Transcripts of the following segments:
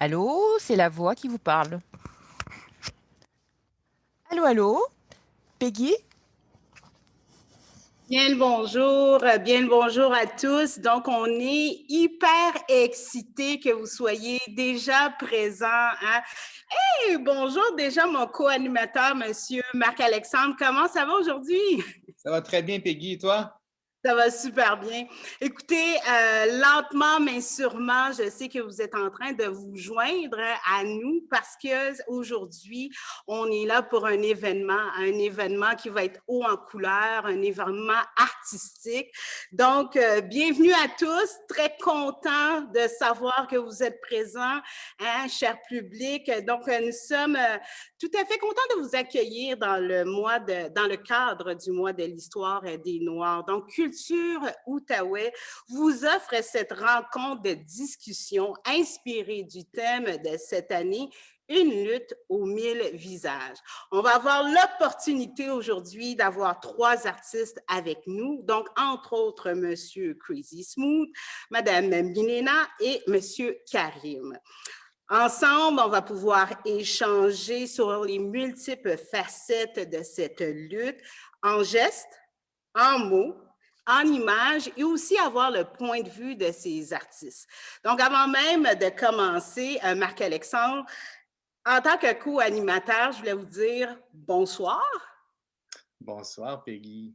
Allô, c'est la voix qui vous parle. Allô, allô, Peggy? Bien le bonjour à tous. Donc, on est hyper excités que vous soyez déjà présents. Hein? Hey, bonjour déjà mon co-animateur, Monsieur Marc-Alexandre. Comment ça va aujourd'hui? Ça va très bien, Peggy, et toi? Ça va super bien. Écoutez, lentement mais sûrement, je sais que vous êtes en train de vous joindre à nous parce que aujourd'hui, on est là pour un événement qui va être haut en couleur, un événement artistique. Donc, bienvenue à tous. Très content de savoir que vous êtes présents, hein, cher public. Donc, nous sommes tout à fait contents de vous accueillir dans le cadre du mois de l'histoire des Noirs. Donc, Culture Outaouais vous offre cette rencontre de discussion inspirée du thème de cette année, une lutte aux 1000 visages. On va avoir l'opportunité aujourd'hui d'avoir 3 artistes avec nous, donc entre autres Monsieur Crazy Smooth, Madame Minena et Monsieur Karim. Ensemble, on va pouvoir échanger sur les multiples facettes de cette lutte en gestes, en mots, en images et aussi avoir le point de vue de ces artistes. Donc, avant même de commencer, Marc-Alexandre, en tant que co-animateur, je voulais vous dire bonsoir. Bonsoir, Peggy.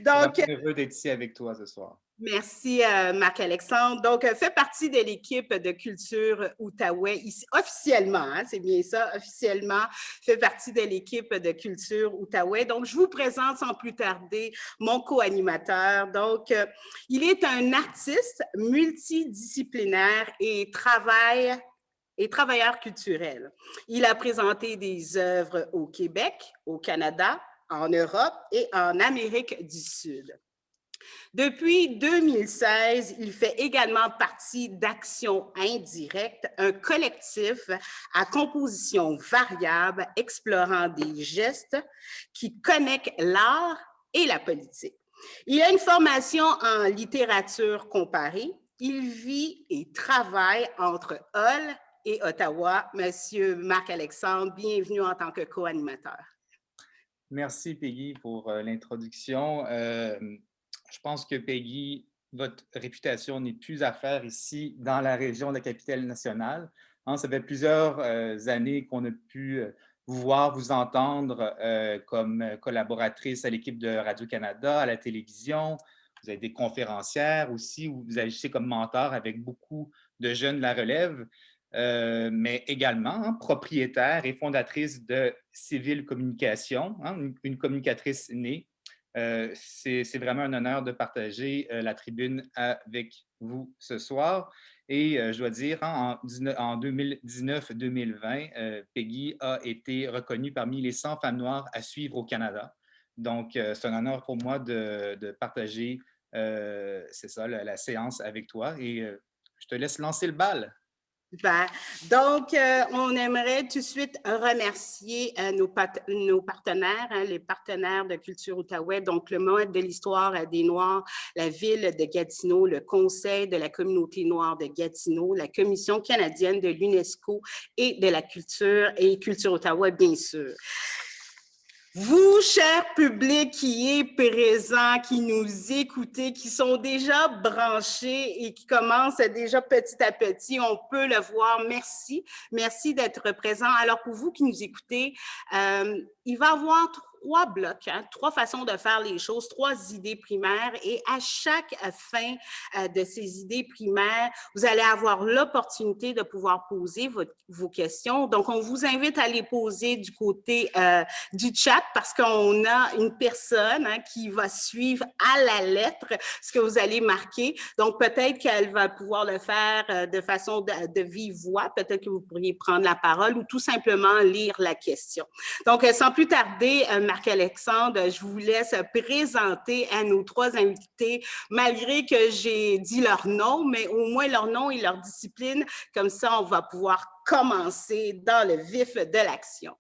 Donc, Vraiment heureux d'être ici avec toi ce soir. merci, Marc-Alexandre. Donc, fait partie de l'équipe de Culture Outaouais, ici, officiellement, hein, c'est bien ça, officiellement, fait partie de l'équipe de Culture Outaouais. Donc, je vous présente sans plus tarder mon co-animateur. Donc, il est un artiste multidisciplinaire et travailleur culturel. Il a présenté des œuvres au Québec, au Canada, en Europe et en Amérique du Sud. Depuis 2016, il fait également partie d'Action Indirecte, un collectif à composition variable explorant des gestes qui connectent l'art et la politique. Il a une formation en littérature comparée. Il vit et travaille entre Hull et Ottawa. Monsieur Marc-Alexandre, bienvenue en tant que co-animateur. Merci, Peggy, pour l'introduction. Je pense que, Peggy, votre réputation n'est plus à faire ici dans la région de la capitale nationale. Hein, ça fait plusieurs années qu'on a pu vous voir, vous entendre comme collaboratrice à l'équipe de Radio-Canada, à la télévision. Vous avez des conférencières aussi, où vous agissez comme mentor avec beaucoup de jeunes de la relève. Mais également propriétaire et fondatrice de Civil Communication, une communicatrice née. C'est vraiment un honneur de partager la tribune avec vous ce soir. Et je dois dire, en 2019-2020, Peggy a été reconnue parmi les 100 femmes noires à suivre au Canada. Donc, c'est un honneur pour moi de partager, c'est ça, la séance avec toi. Et je te laisse lancer le bal. Super. Donc, on aimerait tout de suite remercier nos partenaires, hein, les partenaires de Culture Outaouais, donc le Moët de l'histoire des Noirs, la ville de Gatineau, le Conseil de la communauté noire de Gatineau, la Commission canadienne de l'UNESCO et de la culture et Culture Outaouais, bien sûr. Vous, cher public qui est présent, qui nous écoutez, qui sont déjà branchés et qui commencent déjà petit à petit, on peut le voir. Merci. Merci d'être présent. Alors, pour vous qui nous écoutez, il va y avoir 3 blocs, hein, 3 façons de faire les choses, 3 idées primaires et à chaque fin de ces idées primaires, vous allez avoir l'opportunité de pouvoir poser vos questions. Donc, on vous invite à les poser du côté du chat parce qu'on a une personne qui va suivre à la lettre ce que vous allez marquer. Donc, peut-être qu'elle va pouvoir le faire de façon de vive voix. Peut-être que vous pourriez prendre la parole ou tout simplement lire la question. Donc, sans plus tarder, Marc-Alexandre, je vous laisse présenter à nos 3 invités, malgré que j'ai dit leur nom, mais au moins leur nom et leur discipline. Comme ça, on va pouvoir commencer dans le vif de l'action.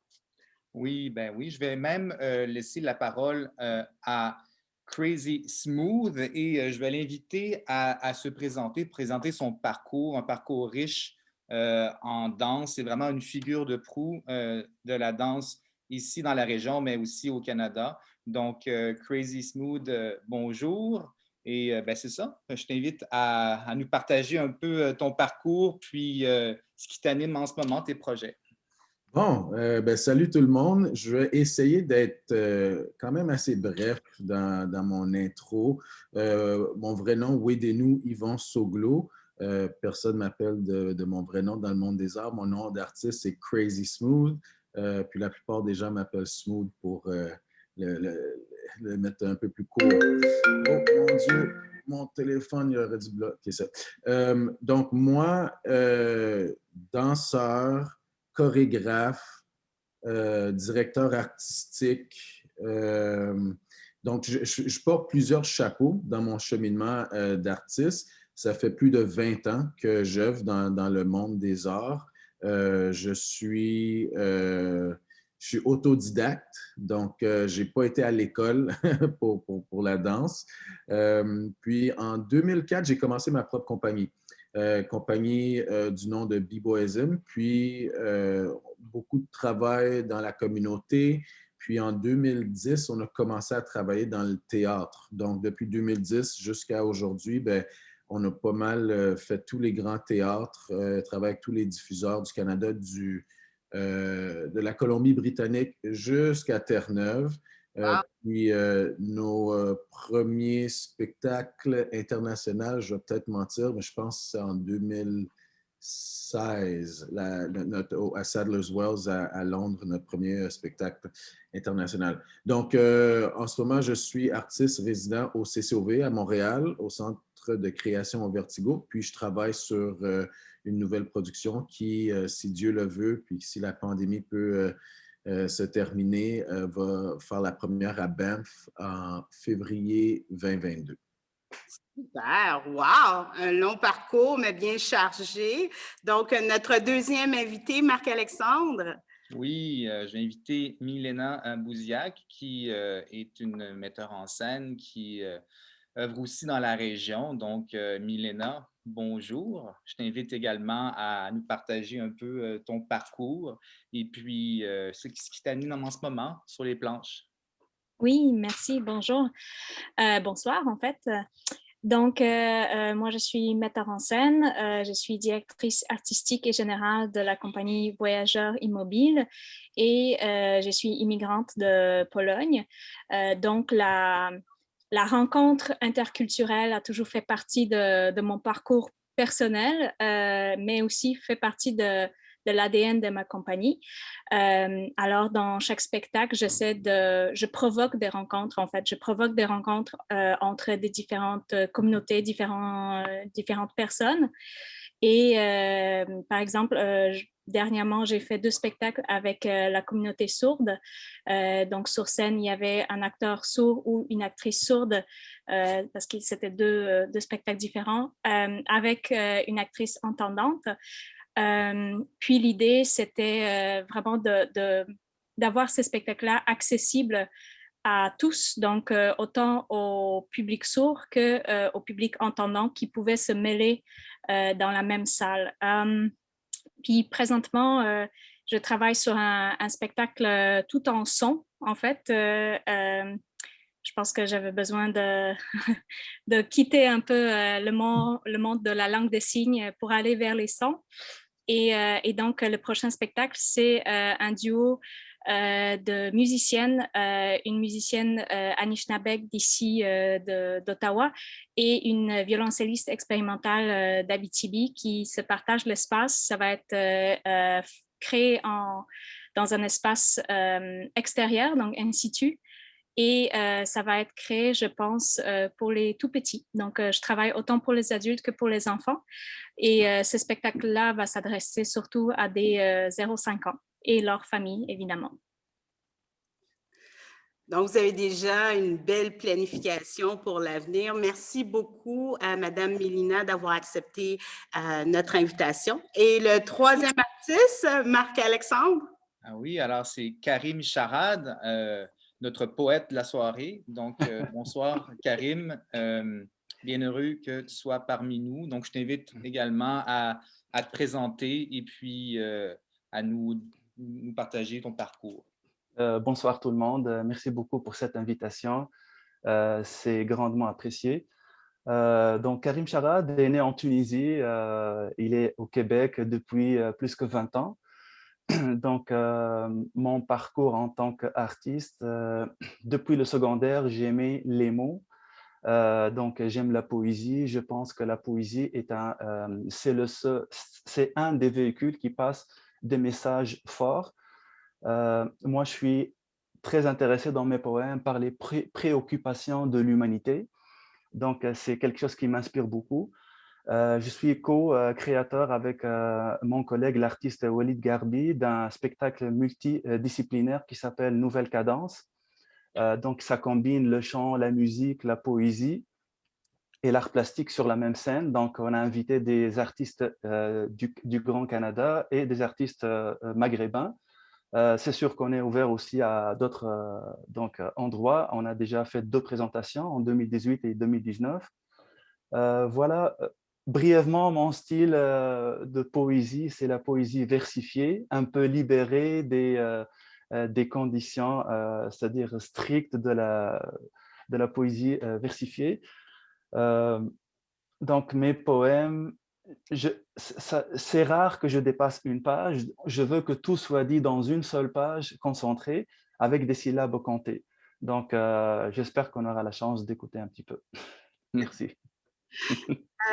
Oui, ben oui, je vais même laisser la parole à Crazy Smooth et je vais l'inviter à se présenter, présenter son parcours, un parcours riche en danse. C'est vraiment une figure de proue de la danse ici dans la région, mais aussi au Canada. Donc, Crazy Smooth, bonjour. Et ben, c'est ça, je t'invite à nous partager un peu ton parcours, puis ce qui t'anime en ce moment, tes projets. Bon, ben, salut tout le monde. Je vais essayer d'être quand même assez bref dans mon intro. Mon vrai nom, Wedenu Yvon Soglo. Personne ne m'appelle de mon vrai nom dans le monde des arts. Mon nom d'artiste, c'est Crazy Smooth. Puis la plupart des gens m'appellent Smooth pour le mettre un peu plus court. Oh mon Dieu, mon téléphone, il aurait dû bloquer ça. Donc, moi, danseur, chorégraphe, directeur artistique. Donc, je porte plusieurs chapeaux dans mon cheminement d'artiste. Ça fait plus de 20 ans que j'œuvre dans le monde des arts. Je suis autodidacte, donc je n'ai pas été à l'école pour la danse. Puis en 2004, j'ai commencé ma propre compagnie. Compagnie du nom de B-Boyism, puis beaucoup de travail dans la communauté. Puis en 2010, on a commencé à travailler dans le théâtre. Donc, depuis 2010 jusqu'à aujourd'hui, ben, on a pas mal fait tous les grands théâtres, travaillé avec tous les diffuseurs du Canada, de la Colombie-Britannique jusqu'à Terre-Neuve. Puis nos premiers spectacles internationaux, je vais peut-être mentir, mais je pense que c'est en 2016, à Sadler's Wells à Londres, notre premier spectacle international. Donc, en ce moment, je suis artiste résident au CCOV à Montréal, au Centre de création au Vertigo, puis je travaille sur une nouvelle production qui, si Dieu le veut, puis si la pandémie peut se terminer, va faire la première à Banff en février 2022. Super, wow! Un long parcours, mais bien chargé. Donc, notre deuxième invité, Marc-Alexandre. Oui, j'ai invité Milena Bouziac, qui est une metteur en scène qui œuvre aussi dans la région. Donc, Milena, bonjour. Je t'invite également à nous partager un peu ton parcours et puis ce qui t'anime en ce moment sur les planches. Oui, merci, bonjour. Bonsoir, en fait. Donc, moi, je suis metteur en scène, je suis directrice artistique et générale de la compagnie Voyageurs Immobiles et je suis immigrante de Pologne. Donc, la rencontre interculturelle a toujours fait partie de mon parcours personnel, mais aussi fait partie de l'ADN de ma compagnie. Alors, dans chaque spectacle, je provoque des rencontres, en fait. Je provoque des rencontres entre des différentes communautés, différentes personnes. Et par exemple, dernièrement, j'ai fait 2 spectacles avec la communauté sourde. Donc, sur scène, il y avait un acteur sourd ou une actrice sourde, parce que c'était deux spectacles différents, avec une actrice entendante. Puis l'idée, c'était vraiment d'avoir ces spectacles-là accessibles à tous, donc autant au public sourd qu'au public entendant qui pouvait se mêler dans la même salle. Puis présentement, je travaille sur un spectacle tout en son, en fait. Je pense que j'avais besoin de quitter un peu le monde de la langue des signes pour aller vers les sons. Et donc, le prochain spectacle, c'est un duo de musiciennes, une musicienne Anishinabek d'ici d'Ottawa et une violoncelliste expérimentale d'Abitibi qui se partagent l'espace. Ça va être créé dans un espace extérieur, donc in situ. Et ça va être créé, je pense, pour les tout petits. Donc, je travaille autant pour les adultes que pour les enfants. Et ce spectacle-là va s'adresser surtout à des 0-5 ans et leurs familles, évidemment. Donc, vous avez déjà une belle planification pour l'avenir. Merci beaucoup à Mme Mélina d'avoir accepté notre invitation. Et le troisième artiste, Marc-Alexandre. Ah oui, alors c'est Karim Charad, notre poète de la soirée. Donc, bonsoir Karim. bien heureux que tu sois parmi nous. Donc, je t'invite également à te présenter et puis à nous partager ton parcours. Bonsoir tout le monde. Merci beaucoup pour cette invitation. C'est grandement apprécié. Donc, Karim Charad est né en Tunisie. Il est au Québec depuis plus que 20 ans. Donc, mon parcours en tant qu'artiste, depuis le secondaire, j'aimais les mots. Donc, j'aime la poésie. Je pense que la poésie est c'est un des véhicules qui passe des messages forts. Moi, je suis très intéressé dans mes poèmes par les préoccupations de l'humanité. Donc, c'est quelque chose qui m'inspire beaucoup. Je suis co-créateur avec mon collègue, l'artiste Walid Garbi, d'un spectacle multidisciplinaire qui s'appelle Nouvelle Cadence. Donc, ça combine le chant, la musique, la poésie et l'art plastique sur la même scène. Donc, on a invité des artistes du Grand Canada et des artistes maghrébins. C'est sûr qu'on est ouvert aussi à d'autres endroits. On a déjà fait 2 présentations en 2018 et 2019. Voilà, brièvement, mon style de poésie, c'est la poésie versifiée, un peu libérée des conditions, c'est-à-dire strictes de la poésie versifiée. Donc, mes poèmes, c'est rare que je dépasse une page. Je veux que tout soit dit dans une seule page concentrée avec des syllabes comptées. Donc, j'espère qu'on aura la chance d'écouter un petit peu. Merci.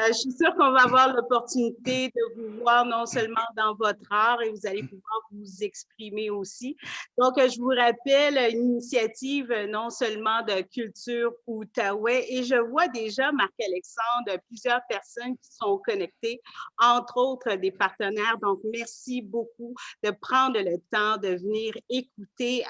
Je suis sûre qu'on va avoir l'opportunité de vous voir non seulement dans votre art et vous allez pouvoir vous exprimer aussi. Donc, je vous rappelle une initiative non seulement de Culture Outaouais et je vois déjà, Marc-Alexandre, plusieurs personnes qui sont connectées, entre autres des partenaires. Donc, merci beaucoup de prendre le temps de venir écouter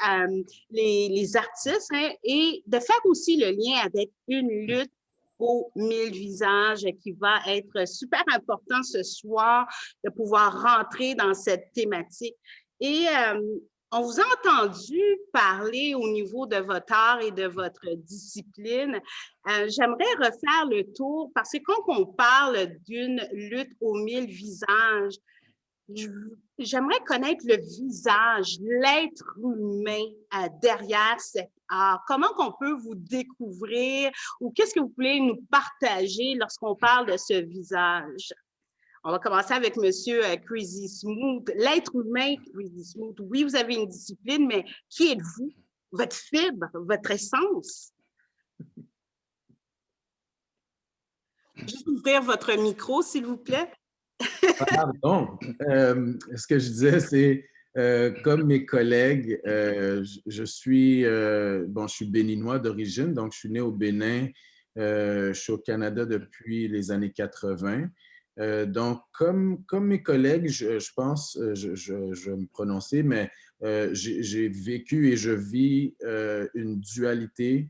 les artistes et de faire aussi le lien avec une lutte aux 1000 visages qui va être super important ce soir de pouvoir rentrer dans cette thématique. Et on vous a entendu parler au niveau de votre art et de votre discipline. J'aimerais refaire le tour parce que quand on parle d'une lutte aux 1000 visages, j'aimerais connaître le visage, l'être humain derrière cet art. Comment qu'on peut vous découvrir ou qu'est-ce que vous pouvez nous partager lorsqu'on parle de ce visage? On va commencer avec Monsieur Crazy Smooth. L'être humain, Crazy Smooth, oui, vous avez une discipline, mais qui êtes-vous? Votre fibre, votre essence? Juste ouvrir votre micro, s'il vous plaît. Pardon. Ce que je disais, c'est comme mes collègues, je suis béninois d'origine, donc je suis né au Bénin, je suis au Canada depuis les années 80. Donc, comme mes collègues, je pense, je vais me prononcer, mais j'ai vécu et je vis une dualité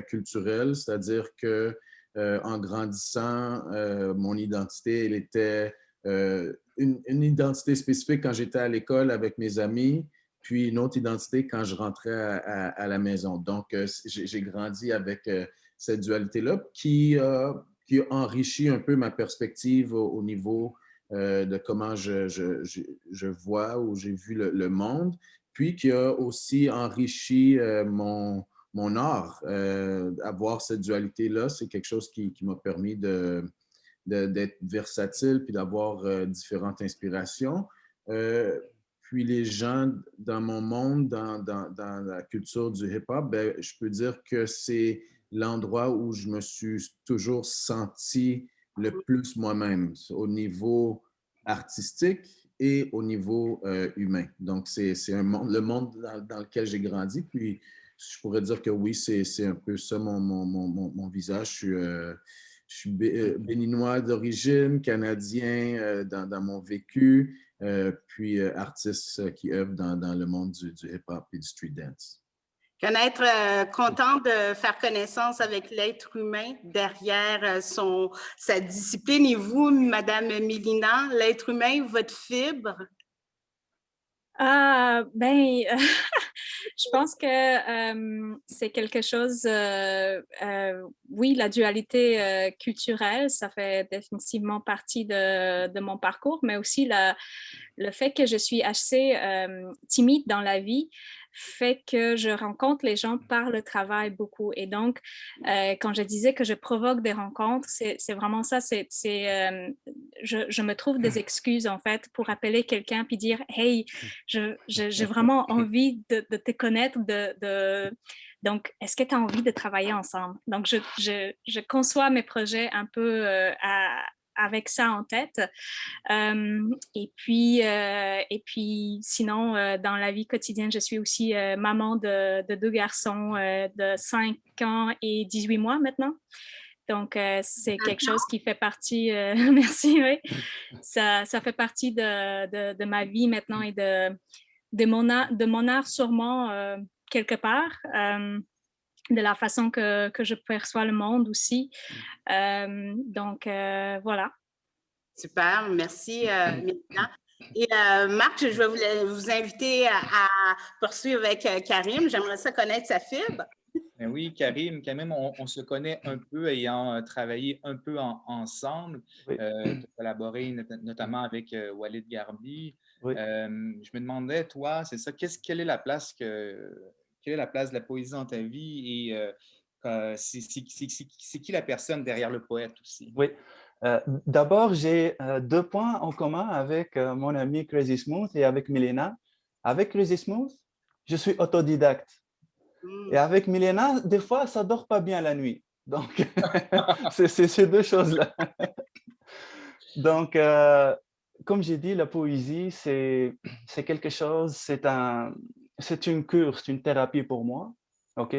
culturelle, c'est-à-dire que en grandissant, mon identité, elle était une identité spécifique quand j'étais à l'école avec mes amis, puis une autre identité quand je rentrais à la maison. Donc, j'ai grandi avec cette dualité-là qui a enrichi un peu ma perspective au niveau de comment je vois ou j'ai vu le monde, puis qui a aussi enrichi mon art. Avoir cette dualité-là, c'est quelque chose qui m'a permis d'être versatile puis d'avoir différentes inspirations. Puis les gens dans mon monde, dans la culture du hip-hop, je peux dire que c'est l'endroit où je me suis toujours senti le plus moi-même au niveau artistique et au niveau humain. Donc, c'est le monde dans lequel j'ai grandi. Puis, je pourrais dire que oui, c'est un peu ça mon visage. Je suis béninois d'origine, canadien dans mon vécu, puis artiste qui œuvre dans le monde du hip-hop et du street dance. Contente de faire connaissance avec l'être humain derrière sa discipline. Et vous, Madame Mélina, l'être humain, votre fibre? Ben, je pense que c'est quelque chose, oui, la dualité culturelle, ça fait définitivement partie de mon parcours, mais aussi le fait que je suis assez timide dans la vie fait que je rencontre les gens par le travail beaucoup. Et donc, quand je disais que je provoque des rencontres, c'est vraiment ça. Je me trouve des excuses, en fait, pour appeler quelqu'un puis dire, hey, j'ai vraiment envie de te connaître, donc, est-ce que tu as envie de travailler ensemble? Donc, je conçois mes projets un peu avec ça en tête. Et puis, sinon, dans la vie quotidienne, je suis aussi maman de deux garçons de 5 ans et 18 mois maintenant. Donc, c'est quelque chose qui fait partie, merci, oui, ça fait partie de ma vie maintenant et de mon art sûrement quelque part, de la façon que je perçois le monde aussi. Donc, voilà. Super, merci, Mélina. Et Marc, je vais vous inviter à poursuivre avec Karim. J'aimerais ça connaître sa fibre. Ben oui, Karim, quand même, on se connaît un peu ayant travaillé un peu ensemble. Oui, Tu as collaboré notamment avec Walid Garbi. oui. Je me demandais, toi, c'est ça, quelle est la place quelle est la place de la poésie dans ta vie et c'est qui la personne derrière le poète aussi? Oui. D'abord, j'ai 2 points en commun avec mon ami Crazy Smooth et avec Milena. Avec Crazy Smooth, je suis autodidacte. Et avec Milena, des fois, ça dort pas bien la nuit. Donc, c'est ces 2 choses-là. Donc, comme j'ai dit, la poésie, c'est quelque chose, c'est une cure, c'est une thérapie pour moi. OK?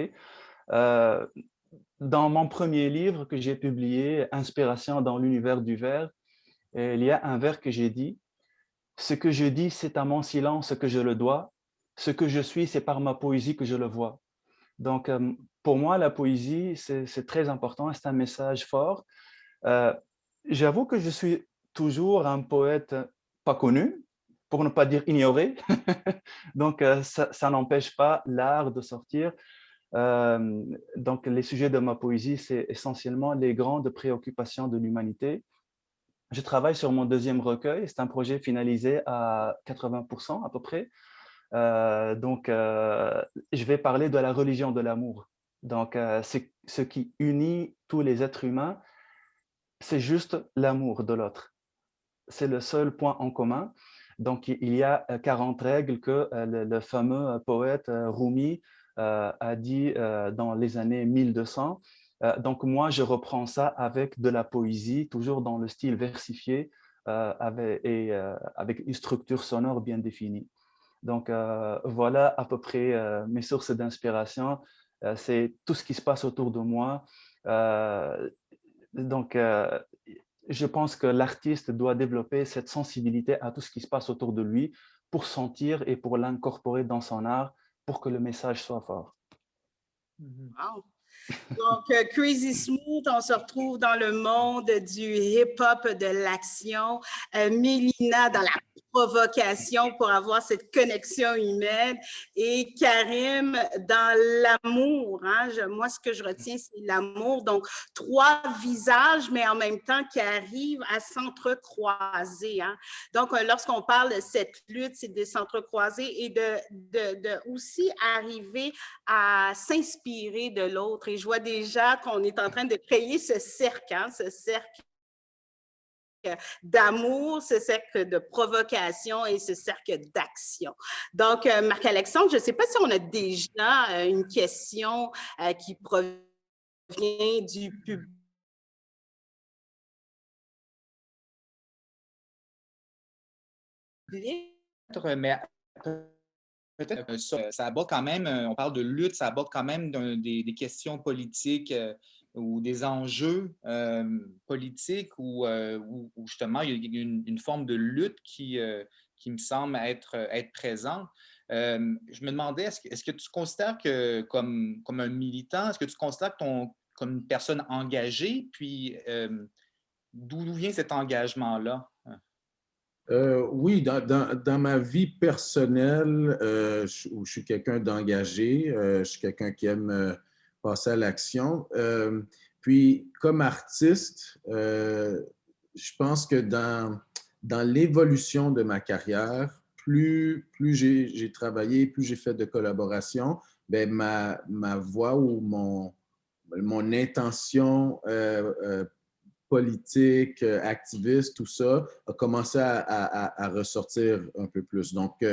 Euh, Dans mon premier livre que j'ai publié, Inspiration dans l'univers du vers, il y a un vers que j'ai dit: ce que je dis, c'est à mon silence que je le dois. Ce que je suis, c'est par ma poésie que je le vois. Donc, pour moi, la poésie, c'est très important, c'est un message fort. Euh, J'avoue que je suis toujours un poète pas connu, pour ne pas dire ignoré. Donc, ça n'empêche pas l'art de sortir. Donc, les sujets de ma poésie, c'est essentiellement les grandes préoccupations de l'humanité. Je travaille sur mon deuxième recueil. C'est un projet finalisé à 80% à peu près. Donc, je vais parler de la religion de l'amour. Donc, c'est ce qui unit tous les êtres humains, c'est juste l'amour de l'autre. C'est le seul point en commun. Donc, il y a 40 règles que le fameux poète Rumi a dit dans les années 1200. Donc, moi, je reprends ça avec de la poésie, toujours dans le style versifié avec une structure sonore bien définie. Donc, voilà à peu près mes sources d'inspiration. C'est tout ce qui se passe autour de moi. Donc, je pense que l'artiste doit développer cette sensibilité à tout ce qui se passe autour de lui pour sentir et pour l'incorporer dans son art pour que le message soit fort. Wow. Donc, Crazy Smooth, on se retrouve dans le monde du hip-hop, de l'action. Mélina dans la provocation pour avoir cette connexion humaine. Et Karim dans l'amour. Hein? Moi, ce que je retiens, c'est l'amour. Donc, 3 visages, mais en même temps qui arrivent à s'entrecroiser. Hein? Donc, lorsqu'on parle de cette lutte, c'est de s'entrecroiser et de aussi arriver à s'inspirer de l'autre. Et je vois déjà qu'on est en train de créer ce cercle, hein, ce cercle d'amour, ce cercle de provocation et ce cercle d'action. Donc, Marc-Alexandre, je ne sais pas si on a déjà une question qui provient du public. Mais peut-être ça aborde quand même, on parle de lutte, ça aborde quand même des questions politiques ou des enjeux politiques où justement il y a une forme de lutte qui me semble être présente. Je me demandais, est-ce que tu considères que comme un militant, est-ce que tu considères comme une personne engagée, puis d'où vient cet engagement-là? Oui, dans ma vie personnelle, où je suis quelqu'un d'engagé, je suis quelqu'un qui aime passer à l'action. Puis, comme artiste, je pense que dans l'évolution de ma carrière, plus j'ai travaillé, plus j'ai fait de collaborations, ben ma voix ou mon intention politique, activiste, tout ça, a commencé à ressortir un peu plus. Donc,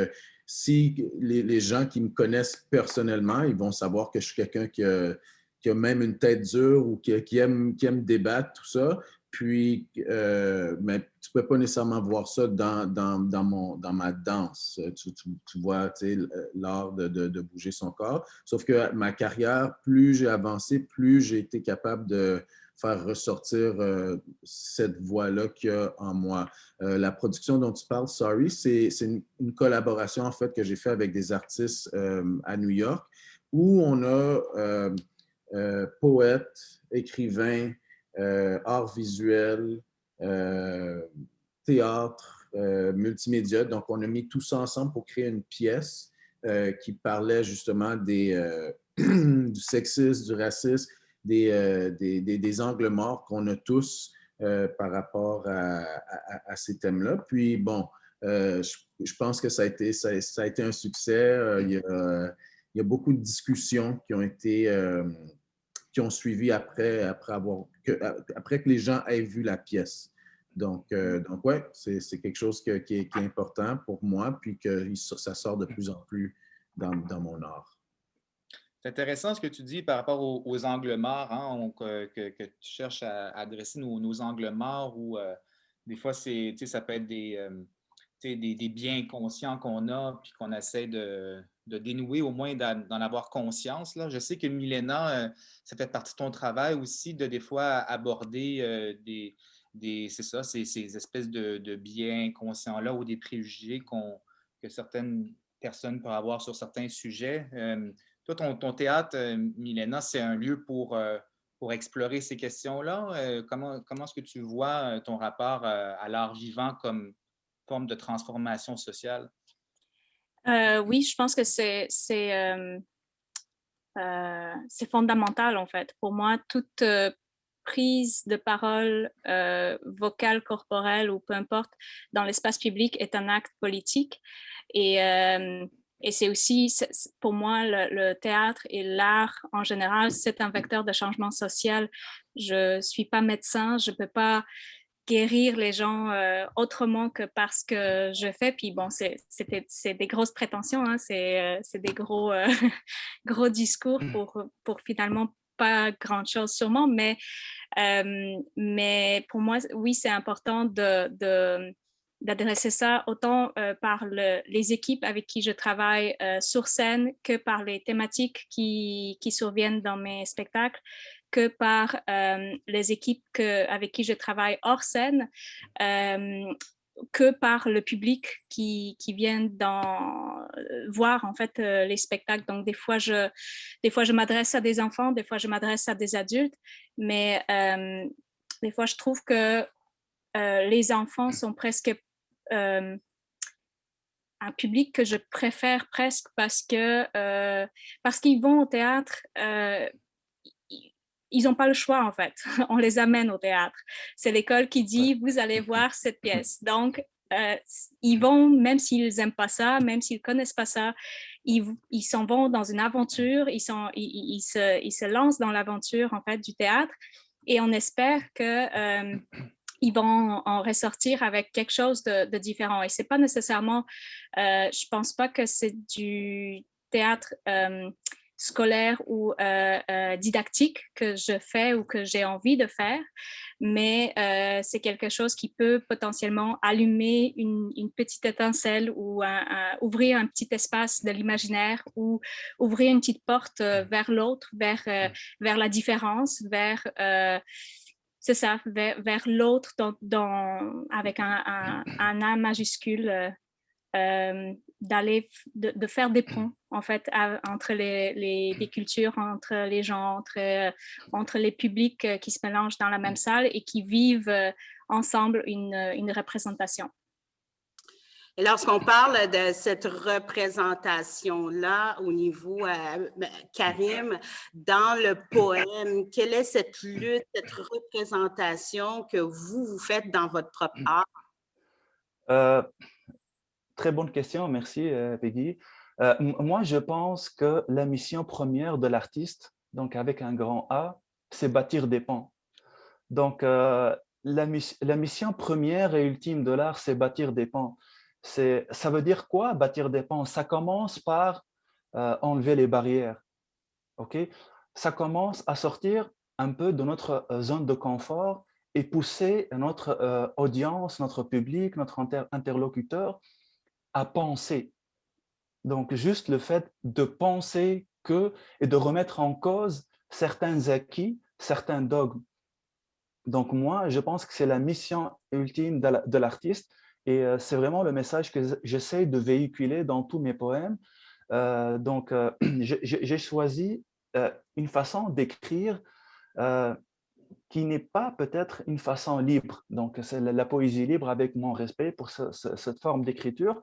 si les gens qui me connaissent personnellement, ils vont savoir que je suis quelqu'un qui a même une tête dure ou qui aime débattre, tout ça. Puis, mais tu ne peux pas nécessairement voir ça dans ma danse. Tu vois, tu sais, l'art de bouger son corps. Sauf que ma carrière, plus j'ai avancé, plus j'ai été capable de faire ressortir cette voix-là qu'il y a en moi. La production dont tu parles, Sorry, c'est une collaboration en fait que j'ai fait avec des artistes à New York où on a poètes, écrivains, art visuel, théâtre, multimédia. Donc, on a mis tout ça ensemble pour créer une pièce qui parlait justement du sexisme, du racisme, des angles morts qu'on a tous par rapport à ces thèmes-là. Puis, bon, je pense que ça a été un succès. Il y a beaucoup de discussions qui ont suivi après que les gens aient vu la pièce. Donc ouais, c'est quelque chose qui est important pour moi, puis que ça sort de plus en plus dans mon art. C'est intéressant ce que tu dis par rapport aux angles morts, hein, que tu cherches à adresser nos angles morts ou des fois, ça peut être des biens conscients qu'on a puis qu'on essaie de dénouer, au moins d'en avoir conscience. Là. Je sais que Milena, ça fait partie de ton travail aussi de des fois aborder c'est ça, ces espèces de biens conscients-là ou des préjugés que certaines personnes peuvent avoir sur certains sujets. Toi, ton théâtre, Milena, c'est un lieu pour explorer ces questions-là. Comment est-ce que tu vois ton rapport à l'art vivant comme forme de transformation sociale? Oui, je pense que c'est fondamental, en fait. Pour moi, toute prise de parole vocale, corporelle ou peu importe dans l'espace public est un acte politique. Et, euh, et c'est aussi, pour moi, le théâtre et l'art en général, c'est un vecteur de changement social. Je ne suis pas médecin, je ne peux pas guérir les gens autrement que parce que je fais. Puis bon, c'est des grosses prétentions, hein, c'est des gros discours pour finalement pas grand-chose sûrement, mais pour moi, oui, c'est important d'adresser ça autant par les équipes avec qui je travaille sur scène que par les thématiques qui surviennent dans mes spectacles, que par les équipes avec qui je travaille hors scène, que par le public qui vient voir en fait les spectacles. Donc des fois je m'adresse à des enfants, des fois je m'adresse à des adultes, mais des fois je trouve que les enfants sont presque un public que je préfère presque parce qu'ils vont au théâtre. Ils n'ont pas le choix, en fait. On les amène au théâtre. C'est l'école qui dit, vous allez voir cette pièce. Donc, ils vont, même s'ils n'aiment pas ça, même s'ils ne connaissent pas ça, ils s'en vont dans une aventure, ils se lancent dans l'aventure, en fait, du théâtre. Et on espère que ils vont en ressortir avec quelque chose de différent. Et c'est pas nécessairement, je pense pas que c'est du théâtre scolaire ou didactique que je fais ou que j'ai envie de faire, mais c'est quelque chose qui peut potentiellement allumer une petite étincelle ou ouvrir un petit espace de l'imaginaire ou ouvrir une petite porte vers l'autre, vers la différence, c'est ça, vers l'autre avec un A majuscule, de faire des ponts, en fait, entre les cultures, entre les gens, entre les publics qui se mélangent dans la même salle et qui vivent ensemble une représentation. Et lorsqu'on parle de cette représentation-là au niveau, Karim, dans le poème, quelle est cette lutte, cette représentation que vous faites dans votre propre art? Euh, Très bonne question, merci Peggy. Moi, je pense que la mission première de l'artiste, donc avec un grand A, c'est bâtir des ponts. Donc, la mission première et ultime de l'art, c'est bâtir des ponts. Ça veut dire quoi, bâtir des ponts? Ça commence par enlever les barrières. OK? Ça commence à sortir un peu de notre zone de confort et pousser notre audience, notre public, notre interlocuteur à penser. Donc, juste le fait de penser que et de remettre en cause certains acquis, certains dogmes. Donc, moi, je pense que c'est la mission ultime de l'artiste et c'est vraiment le message que j'essaie de véhiculer dans tous mes poèmes. J'ai choisi une façon d'écrire qui n'est pas peut-être une façon libre. Donc, c'est la poésie libre avec mon respect pour cette forme d'écriture.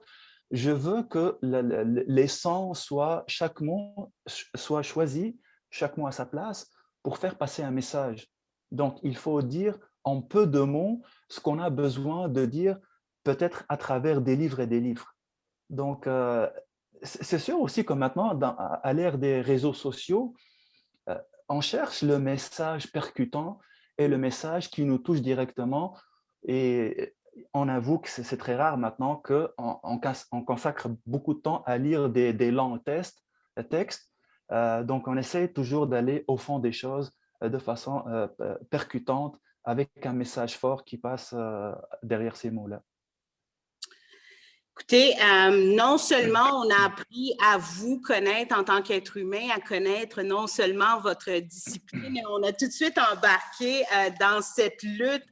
Je veux que les sons soient, chaque mot soit choisi, chaque mot à sa place, pour faire passer un message. Donc, il faut dire en peu de mots ce qu'on a besoin de dire, peut-être à travers des livres et des livres. Donc, c'est sûr aussi que maintenant, à l'ère des réseaux sociaux, euh, on cherche le message percutant et le message qui nous touche directement. Et on avoue que c'est très rare maintenant qu'on consacre beaucoup de temps à lire des longs textes. Donc, on essaie toujours d'aller au fond des choses de façon percutante avec un message fort qui passe derrière ces mots-là. Écoutez, non seulement on a appris à vous connaître en tant qu'être humain, à connaître non seulement votre discipline, mais on a tout de suite embarqué dans cette lutte,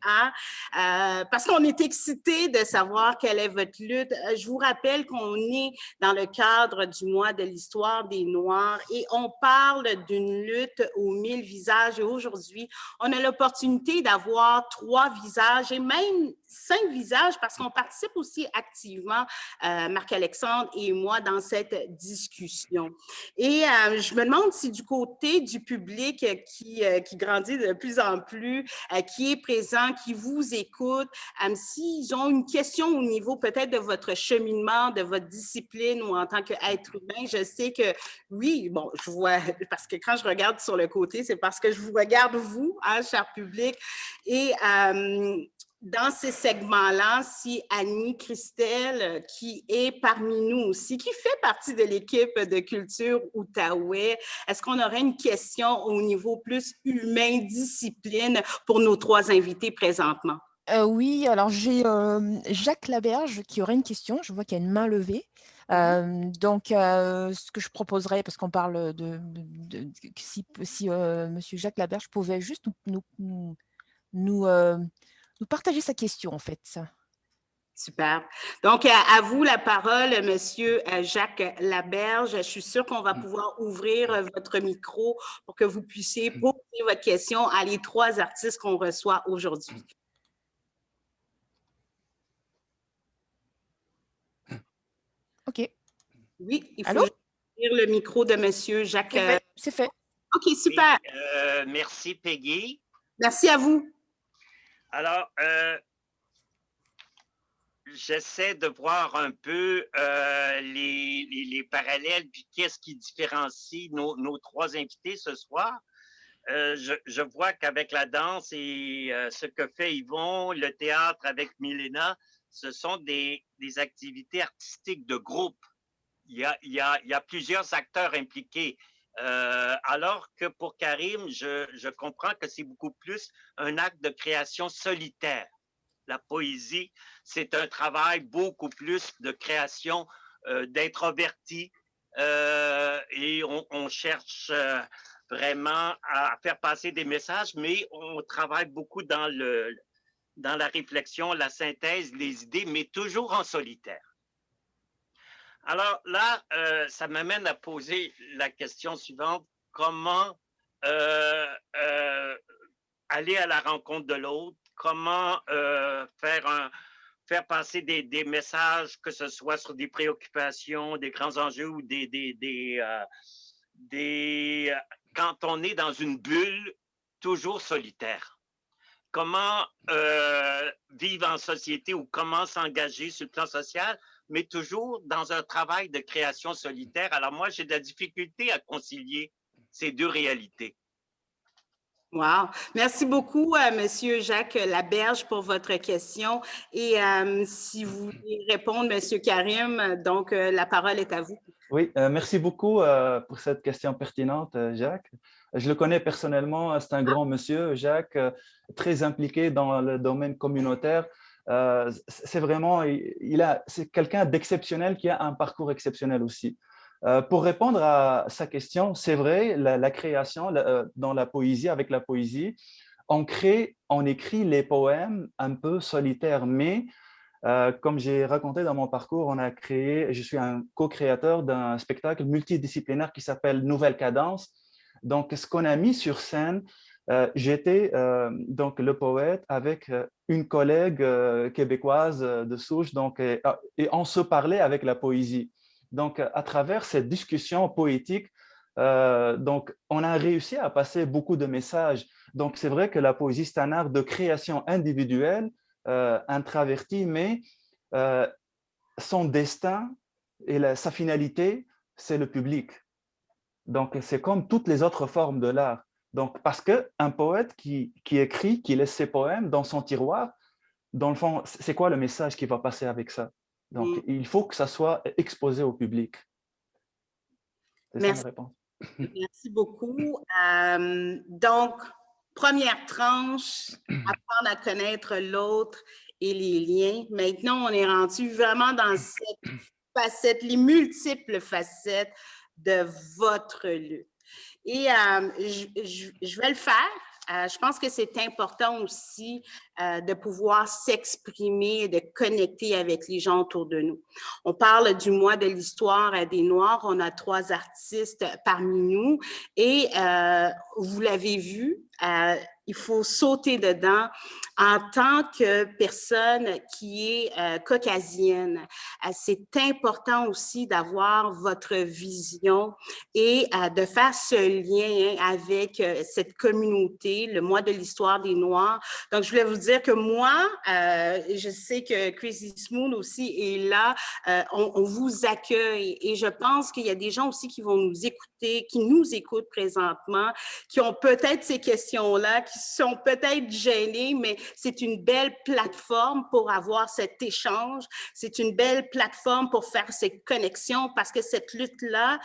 parce qu'on est excité de savoir quelle est votre lutte. Je vous rappelle qu'on est dans le cadre du mois de l'histoire des Noirs et on parle d'une lutte aux 1000 visages. Et aujourd'hui, on a l'opportunité d'avoir 3 visages et même 5 visages parce qu'on participe aussi activement Marc-Alexandre et moi dans cette discussion. Et je me demande si du côté du public qui grandit de plus en plus, qui est présent, qui vous écoute, s'ils ont une question au niveau peut-être de votre cheminement, de votre discipline ou en tant qu'être humain, je sais que oui, bon, je vois, parce que quand je regarde sur le côté, c'est parce que je vous regarde vous, cher public, et dans ces segments-là, si Annie Christelle, qui est parmi nous aussi, qui fait partie de l'équipe de Culture Outaouais, est-ce qu'on aurait une question au niveau plus humain, discipline, pour nos 3 invités présentement? Oui, alors j'ai Jacques Laberge qui aurait une question. Je vois qu'il y a une main levée. Donc, ce que je proposerais, parce qu'on parle si Monsieur Jacques Laberge pouvait juste nous partager sa question, en fait. Super. Donc, à vous la parole, Monsieur Jacques Laberge. Je suis sûre qu'on va pouvoir ouvrir votre micro pour que vous puissiez poser votre question à les 3 artistes qu'on reçoit aujourd'hui. OK. Oui, il faut Allô? ouvrir le micro de Monsieur Jacques. C'est fait. OK, super. Oui, merci, Peggy. Merci à vous. Alors, j'essaie de voir un peu les parallèles, puis qu'est-ce qui différencie nos 3 invités ce soir. Je vois qu'avec la danse et ce que fait Yvon, le théâtre avec Milena, ce sont des activités artistiques de groupe. Il y a plusieurs acteurs impliqués. Alors que pour Karim, je comprends que c'est beaucoup plus un acte de création solitaire. La poésie, c'est un travail beaucoup plus de création d'introverti et on cherche vraiment à faire passer des messages, mais on travaille beaucoup dans la réflexion, la synthèse, les idées, mais toujours en solitaire. Alors là, ça m'amène à poser la question suivante. Comment aller à la rencontre de l'autre? Comment faire faire passer des messages, que ce soit sur des préoccupations, des grands enjeux ou quand on est dans une bulle toujours solitaire. Comment vivre en société ou comment s'engager sur le plan social, mais toujours dans un travail de création solitaire. Alors moi, j'ai de la difficulté à concilier ces deux réalités. Wow. Merci beaucoup, Monsieur Jacques Laberge, pour votre question. Et si vous voulez répondre, Monsieur Karim, donc la parole est à vous. Oui, merci beaucoup pour cette question pertinente, Jacques. Je le connais personnellement, c'est un grand monsieur, Jacques, très impliqué dans le domaine communautaire. C'est vraiment, c'est quelqu'un d'exceptionnel qui a un parcours exceptionnel aussi. Pour répondre à sa question, c'est vrai, la création dans la poésie, avec la poésie, on écrit les poèmes un peu solitaires, mais comme j'ai raconté dans mon parcours, je suis un co-créateur d'un spectacle multidisciplinaire qui s'appelle Nouvelle Cadence. Donc, ce qu'on a mis sur scène, j'étais donc le poète avec une collègue québécoise de souche, donc, et on se parlait avec la poésie. Donc, à travers cette discussion poétique, donc, on a réussi à passer beaucoup de messages. Donc, c'est vrai que la poésie, c'est un art de création individuelle, introverti, mais son destin et sa finalité, c'est le public. Donc, c'est comme toutes les autres formes de l'art. Donc, parce qu'un poète qui écrit, qui laisse ses poèmes dans son tiroir, dans le fond, c'est quoi le message qui va passer avec ça? Donc, il faut que ça soit exposé au public. C'est ça ma réponse. Merci beaucoup. Donc, première tranche, apprendre à connaître l'autre et les liens. Maintenant, on est rendu vraiment dans cette facette, les multiples facettes de votre lutte. Et je vais le faire. Je pense que c'est important aussi de pouvoir s'exprimer et de connecter avec les gens autour de nous. On parle du mois de l'histoire des Noirs. On a 3 artistes parmi nous et vous l'avez vu, il faut sauter dedans en tant que personne qui est caucasienne. C'est important aussi d'avoir votre vision et de faire ce lien avec cette communauté, le mois de l'histoire des Noirs. Donc, je voulais vous dire que moi, je sais que Crazy Smooth aussi est là, on vous accueille et je pense qu'il y a des gens aussi qui vont nous écouter, qui nous écoutent présentement, qui ont peut-être ces questions-là, qui sont peut-être gênés, mais c'est une belle plateforme pour avoir cet échange. C'est une belle plateforme pour faire ces connexions parce que cette lutte-là,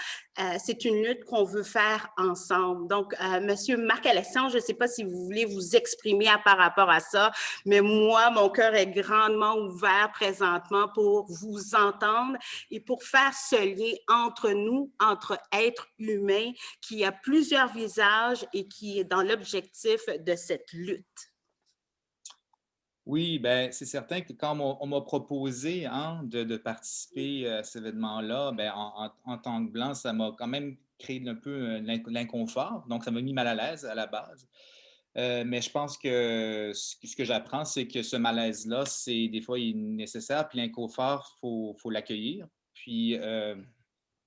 c'est une lutte qu'on veut faire ensemble. Donc, Monsieur Marc-Alexandre, je ne sais pas si vous voulez vous exprimer par rapport à ça, mais moi, mon cœur est grandement ouvert présentement pour vous entendre et pour faire ce lien entre nous, entre êtres humains, qui a plusieurs visages et qui est dans l'objectif de cette lutte. Oui, ben, c'est certain que quand on m'a proposé de participer à cet événement-là, ben, en tant que Blanc, ça m'a quand même créé un peu l'inconfort. Donc, ça m'a mis mal à l'aise à la base. Mais je pense que ce que j'apprends, c'est que ce malaise-là, des fois, il est nécessaire. Puis l'inconfort, il faut l'accueillir. Puis,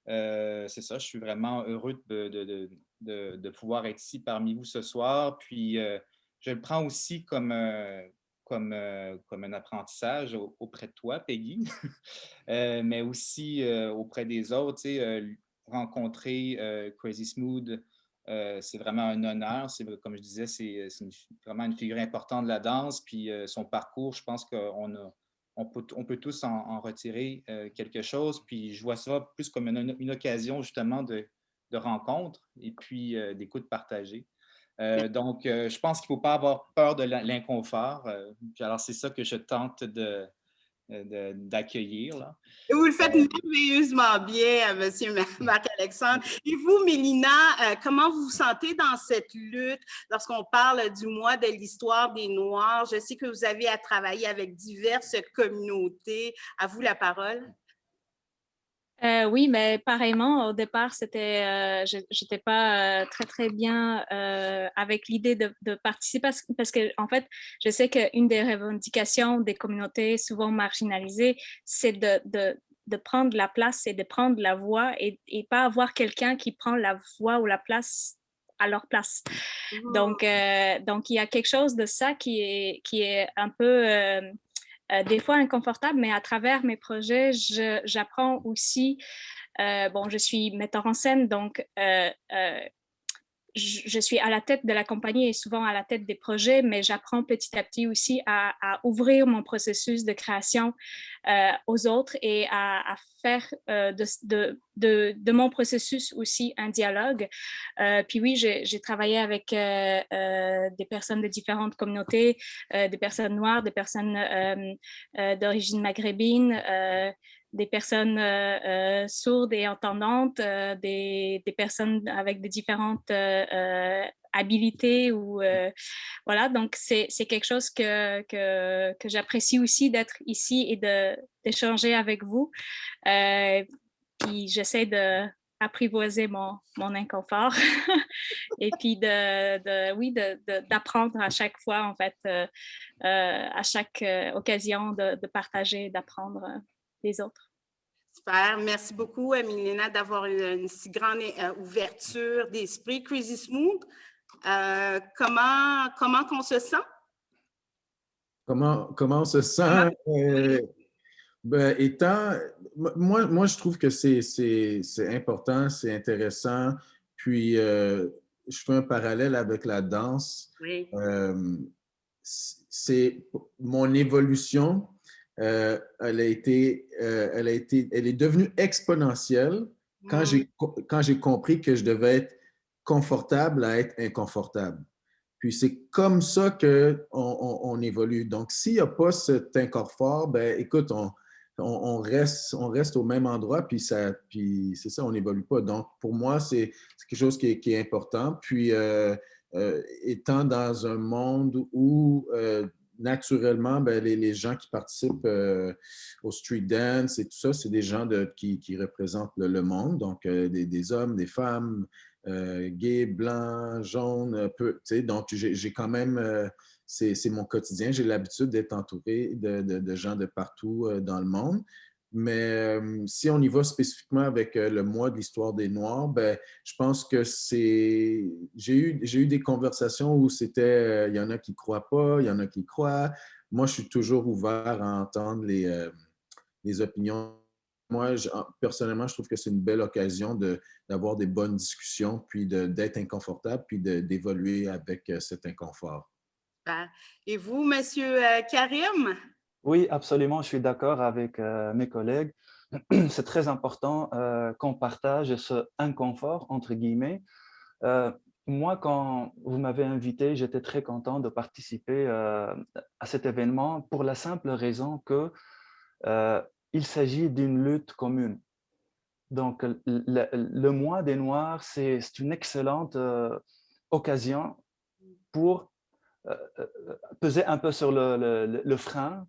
c'est ça, je suis vraiment heureux de pouvoir être ici parmi vous ce soir. Puis, je le prends aussi comme un apprentissage auprès de toi, Peggy, mais aussi auprès des autres. Rencontrer Crazy Smooth, c'est vraiment un honneur. Comme je disais, c'est vraiment une figure importante de la danse. Puis son parcours, je pense qu'on peut tous en retirer quelque chose. Puis je vois ça plus comme une occasion justement de rencontre et puis d'écoute partagée. Donc, je pense qu'il ne faut pas avoir peur de l'inconfort. Alors, c'est ça que je tente d'accueillir, là. Et vous le faites merveilleusement bien, Monsieur Marc-Alexandre. Et vous, Mélina, comment vous vous sentez dans cette lutte lorsqu'on parle du mois de l'histoire des Noirs? Je sais que vous avez à travailler avec diverses communautés. À vous la parole. Oui, mais pareillement, au départ, je n'étais pas très bien avec l'idée de participer parce que, en fait, je sais qu'une des revendications des communautés souvent marginalisées, c'est de prendre la place et de prendre la voix et pas avoir quelqu'un qui prend la voix ou la place à leur place. Donc, il y a quelque chose de ça qui est un peu des fois inconfortable, mais à travers mes projets, j'apprends aussi. Bon, je suis metteur en scène, donc je suis à la tête de la compagnie et souvent à la tête des projets, mais j'apprends petit à petit aussi à ouvrir mon processus de création aux autres et à faire de mon processus aussi un dialogue. Puis oui, j'ai travaillé avec des personnes de différentes communautés, des personnes noires, des personnes d'origine maghrébine, des personnes sourdes et entendantes, des personnes avec de différentes habilités ou voilà, donc c'est quelque chose que j'apprécie aussi d'être ici et d'échanger avec vous. Puis j'essaie d'apprivoiser mon inconfort et puis d'apprendre à chaque fois, en fait, à chaque occasion de partager, d'apprendre des autres. Super. Merci beaucoup, Milena, d'avoir une si grande ouverture d'esprit. Crazy Smooth, comment qu'on se sent? Comment on se sent? Ben, moi, je trouve que c'est important, c'est intéressant. Puis, je fais un parallèle avec la danse. Oui. C'est mon évolution. Elle est devenue exponentielle quand j'ai compris que je devais être confortable à être inconfortable. Puis c'est comme ça qu'on évolue. Donc, s'il n'y a pas cet inconfort, ben écoute, on reste au même endroit, puis c'est ça, on n'évolue pas. Donc, pour moi, c'est quelque chose qui est important. Puis, étant dans un monde où naturellement, ben, les gens qui participent au street dance et tout ça, c'est des gens qui représentent le monde, donc des hommes, des femmes, gays, blancs, jaunes, donc j'ai quand même, c'est mon quotidien, j'ai l'habitude d'être entouré de gens de partout dans le monde. Mais si on y va spécifiquement avec le mois de l'histoire des Noirs, ben, je pense que j'ai eu des conversations où c'était, il y en a qui ne croient pas, il y en a qui croient. Moi, je suis toujours ouvert à entendre les opinions. Moi, personnellement, je trouve que c'est une belle occasion d'avoir des bonnes discussions, puis d'être inconfortable, puis d'évoluer avec cet inconfort. Et vous, Monsieur Karim? Oui, absolument, je suis d'accord avec mes collègues. C'est très important qu'on partage ce inconfort, entre guillemets. Moi, quand vous m'avez invité, j'étais très content de participer à cet événement pour la simple raison que il s'agit d'une lutte commune. Donc, le mois des Noirs, c'est une excellente occasion pour peser un peu sur le frein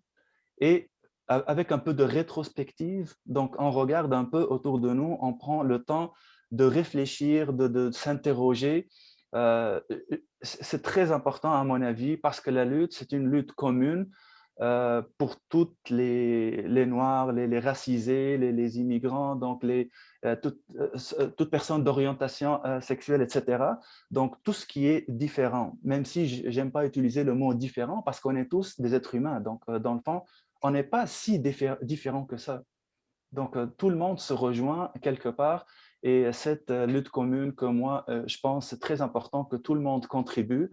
et avec un peu de rétrospective. Donc, on regarde un peu autour de nous, on prend le temps de réfléchir, de s'interroger. C'est très important à mon avis parce que la lutte, c'est une lutte commune pour toutes les Noirs, les racisés, les immigrants, donc toute personne d'orientation sexuelle, etc. Donc, tout ce qui est différent, même si je n'aime pas utiliser le mot différent parce qu'on est tous des êtres humains. Donc, dans le fond, on n'est pas si différent que ça. Donc, tout le monde se rejoint quelque part et cette lutte commune que moi, je pense, c'est très important que tout le monde contribue.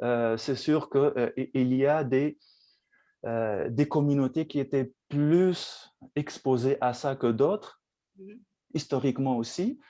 C'est sûr qu'il y a des communautés qui étaient plus exposées à ça que d'autres, historiquement aussi,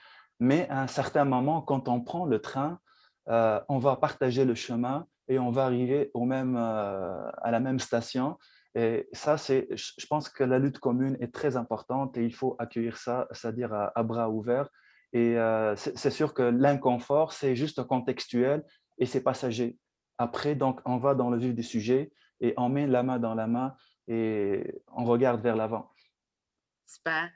mais à un certain moment, quand on prend le train, on va partager le chemin et on va arriver à la même station. Et ça, je pense que la lutte commune est très importante et il faut accueillir ça, c'est-à-dire à bras ouverts. Et c'est sûr que l'inconfort, c'est juste contextuel et c'est passager. Après, donc, on va dans le vif du sujet et on met la main dans la main et on regarde vers l'avant. Super.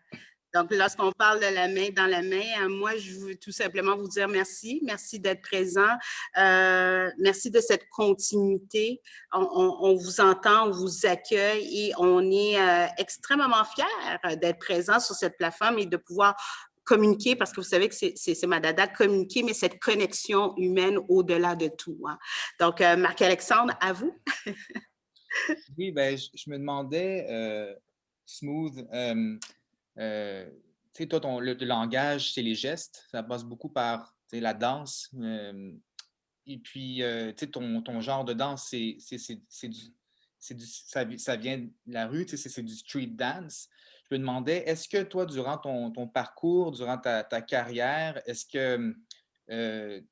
Donc, lorsqu'on parle de la main dans la main, moi, je veux tout simplement vous dire merci. Merci d'être présent. Merci de cette continuité. On vous entend, on vous accueille et on est extrêmement fiers d'être présents sur cette plateforme et de pouvoir communiquer, parce que vous savez que c'est ma dada, communiquer, mais cette connexion humaine au-delà de tout. Hein. Donc, Marc-Alexandre, à vous. Oui, ben, je me demandais, Smooth, tu sais, toi, le langage, c'est les gestes, ça passe beaucoup par la danse. Et puis, tu sais, ton genre de danse, ça vient de la rue, tu sais, c'est du street dance. Je me demandais, est-ce que toi, durant ton parcours, durant ta carrière, est-ce que tu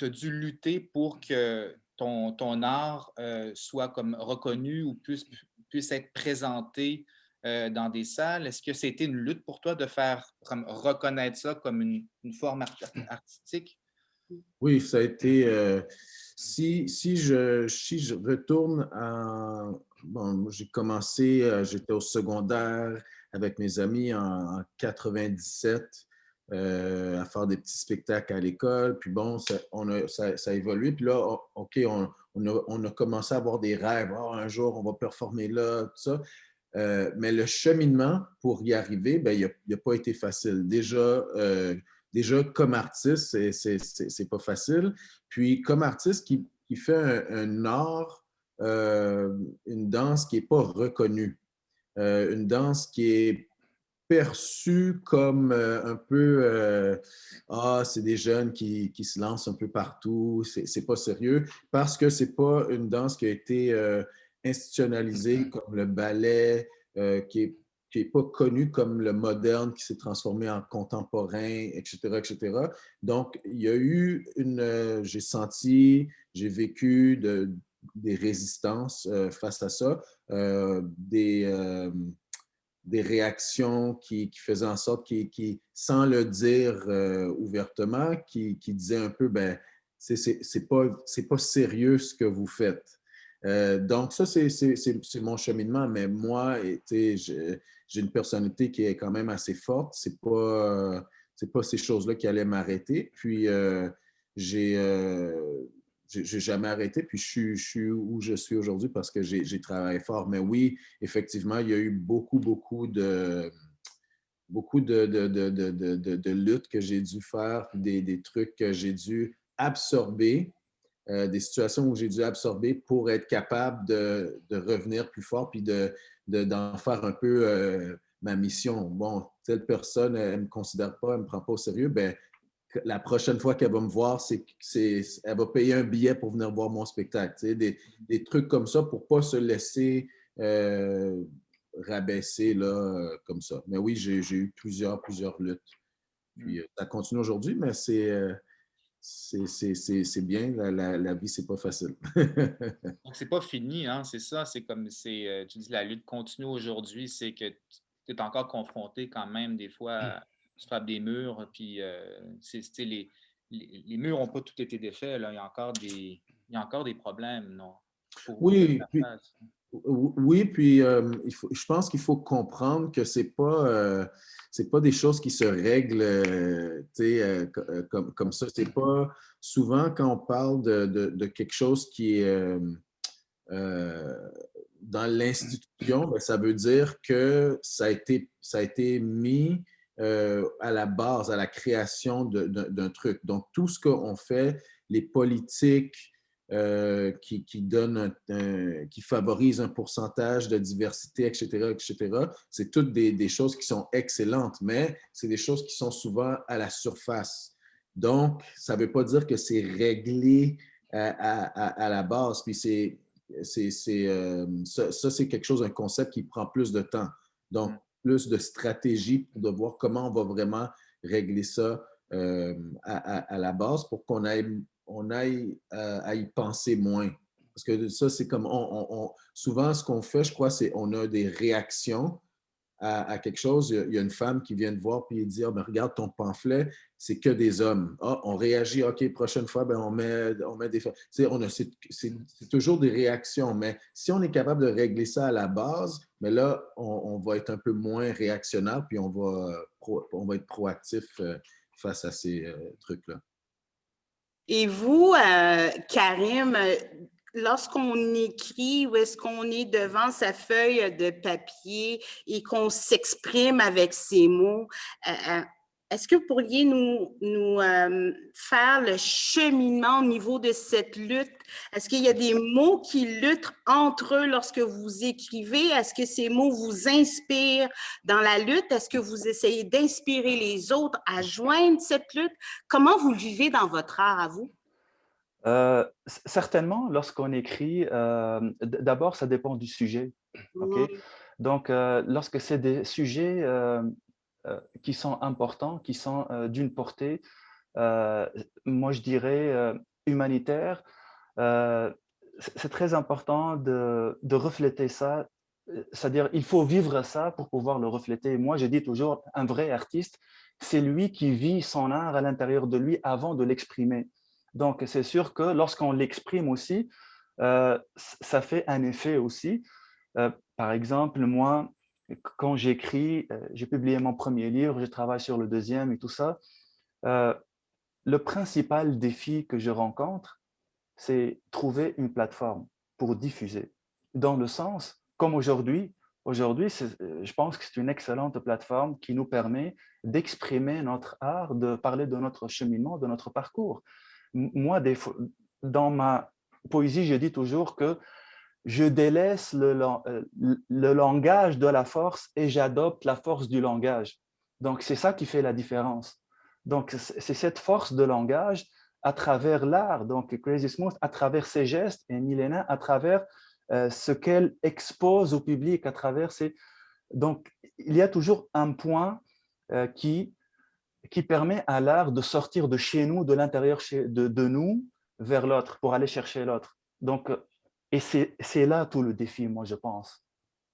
as dû lutter pour que ton art soit comme reconnu ou puisse être présenté dans des salles? Est-ce que c'était une lutte pour toi de faire comme reconnaître ça comme une forme artistique? Oui, ça a été. Si je retourne bon, j'ai commencé, j'étais au secondaire avec mes amis en 97 à faire des petits spectacles à l'école. Puis bon, ça a évolué. Puis là, OK, on a commencé à avoir des rêves. Oh, un jour, on va performer là, tout ça. Mais le cheminement pour y arriver, ben, il n'a pas été facile. Déjà, comme artiste, c'est pas facile. Puis, comme artiste qui fait un art, une danse qui n'est pas reconnue, une danse qui est perçue comme un peu c'est des jeunes qui se lancent un peu partout, c'est pas sérieux, parce que c'est pas une danse qui a été institutionnalisée comme le ballet, qui n'est pas connu comme le moderne qui s'est transformé en contemporain, etc., etc. Donc, il y a eu j'ai senti, j'ai vécu des résistances face à ça, des réactions qui faisaient en sorte, sans le dire ouvertement, qui disaient un peu, ben, c'est pas sérieux ce que vous faites. Donc, ça, c'est mon cheminement, mais moi, j'ai une personnalité qui est quand même assez forte. C'est pas ces choses-là qui allaient m'arrêter. Puis, j'ai jamais arrêté, puis je suis où je suis aujourd'hui parce que j'ai travaillé fort. Mais oui, effectivement, il y a eu beaucoup de luttes que j'ai dû faire, des trucs que j'ai dû absorber, des situations où j'ai dû absorber pour être capable de revenir plus fort, puis d'en faire un peu ma mission. Bon, telle personne, elle ne me considère pas, elle ne me prend pas au sérieux, ben la prochaine fois qu'elle va me voir, elle va payer un billet pour venir voir mon spectacle. Tu sais, des trucs comme ça pour ne pas se laisser rabaisser là, comme ça. Mais oui, j'ai eu plusieurs luttes. Puis ça continue aujourd'hui, mais c'est bien. La vie, c'est pas facile. Donc, c'est pas fini, hein, c'est ça. C'est comme, tu dis, la lutte continue aujourd'hui, c'est que tu es encore confronté quand même des fois tu frappes des murs, puis les murs n'ont pas tout été défaits, là. Il y a encore des problèmes, non? Oui, puis je pense qu'il faut comprendre que c'est pas des choses qui se règlent comme ça. C'est pas souvent quand on parle de quelque chose qui est dans l'institution, ben, ça veut dire que ça a été mis à la base, à la création d'un truc. Donc, tout ce qu'on fait, les politiques qui favorisent un pourcentage de diversité, etc., c'est toutes des choses qui sont excellentes, mais c'est des choses qui sont souvent à la surface. Donc, ça ne veut pas dire que c'est réglé à la base. Puis ça, c'est quelque chose, un concept qui prend plus de temps. Donc, plus de stratégie pour de voir comment on va vraiment régler ça à la base pour qu'on aille à y penser moins. Parce que ça, c'est comme souvent, ce qu'on fait, je crois, c'est on a des réactions à quelque chose, il y a une femme qui vient te voir puis il dit « Ah, ben, regarde ton pamphlet, c'est que des hommes. Ah, on réagit, OK, prochaine fois, ben, on met des femmes. » C'est toujours des réactions, mais si on est capable de régler ça à la base, mais là, on va être un peu moins réactionnaire puis on va être proactif face à ces trucs-là. Et vous, Karim, lorsqu'on écrit ou est-ce qu'on est devant sa feuille de papier et qu'on s'exprime avec ces mots, est-ce que vous pourriez nous faire le cheminement au niveau de cette lutte? Est-ce qu'il y a des mots qui luttent entre eux lorsque vous écrivez? Est-ce que ces mots vous inspirent dans la lutte? Est-ce que vous essayez d'inspirer les autres à joindre cette lutte? Comment vous le vivez dans votre art à vous? Certainement, lorsqu'on écrit, d'abord, ça dépend du sujet. Okay? Donc, lorsque c'est des sujets qui sont importants, qui sont d'une portée, moi je dirais humanitaire, c'est très important de refléter ça. C'est-à-dire, il faut vivre ça pour pouvoir le refléter. Moi, je dis toujours, un vrai artiste, c'est lui qui vit son art à l'intérieur de lui avant de l'exprimer. Donc, c'est sûr que lorsqu'on l'exprime aussi, ça fait un effet aussi. Par exemple, moi, quand j'écris, j'ai publié mon premier livre, je travaille sur le deuxième et tout ça. Le principal défi que je rencontre, c'est trouver une plateforme pour diffuser. Dans le sens, comme aujourd'hui, je pense que c'est une excellente plateforme qui nous permet d'exprimer notre art, de parler de notre cheminement, de notre parcours. Moi, dans ma poésie, je dis toujours que je délaisse le langage de la force et j'adopte la force du langage. Donc, c'est ça qui fait la différence. Donc, c'est cette force de langage à travers l'art, donc Crazy Smooth, à travers ses gestes, et Milena, à travers ce qu'elle expose au public, à travers ses... Donc, il y a toujours un point qui permet à l'art de sortir de chez nous, de l'intérieur de nous, vers l'autre, pour aller chercher l'autre. Donc, et c'est là tout le défi, moi, je pense.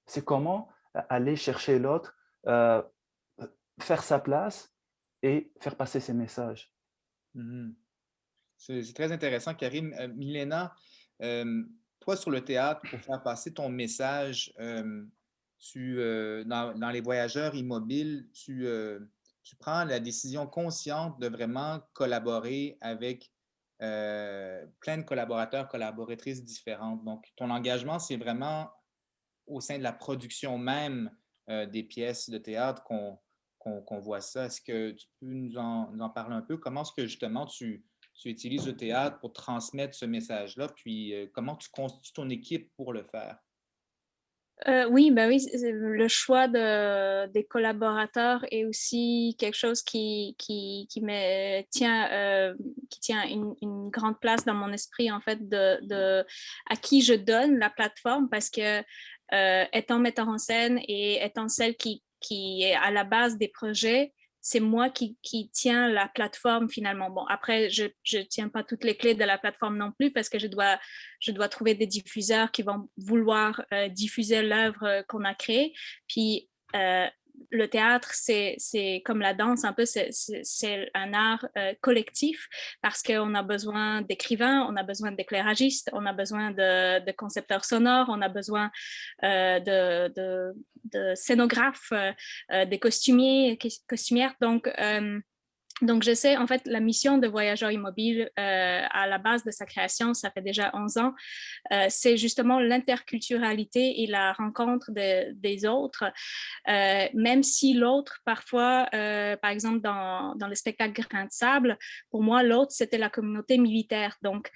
C'est comment aller chercher l'autre, faire sa place et faire passer ses messages. C'est très intéressant, Karim. Milena, toi, sur le théâtre, pour faire passer ton message, dans Les Voyageurs immobiles, tu prends la décision consciente de vraiment collaborer avec plein de collaborateurs, collaboratrices différentes. Donc, ton engagement, c'est vraiment au sein de la production même des pièces de théâtre qu'on voit ça. Est-ce que tu peux nous en parler un peu? Comment est-ce que justement tu utilises le théâtre pour transmettre ce message-là? Puis comment tu constitues ton équipe pour le faire? Oui, le choix des collaborateurs est aussi quelque chose qui me tient, qui tient une grande place dans mon esprit, en fait, à qui je donne la plateforme, parce que étant metteur en scène et étant celle qui est à la base des projets, c'est moi qui tiens la plateforme finalement. Bon, après, je ne tiens pas toutes les clés de la plateforme non plus parce que je dois trouver des diffuseurs qui vont vouloir diffuser l'œuvre qu'on a créée. Puis, le théâtre, c'est comme la danse, un peu, c'est un art collectif parce qu'on a besoin d'écrivains, on a besoin d'éclairagistes, on a besoin de concepteurs sonores, on a besoin de scénographes, des costumières. Donc, je sais, en fait, la mission de Voyageurs immobiles, à la base de sa création, ça fait déjà 11 ans, c'est justement l'interculturalité et la rencontre des autres, même si l'autre, parfois, par exemple, dans le spectacle Grain de sable, pour moi, l'autre, c'était la communauté militaire. Donc,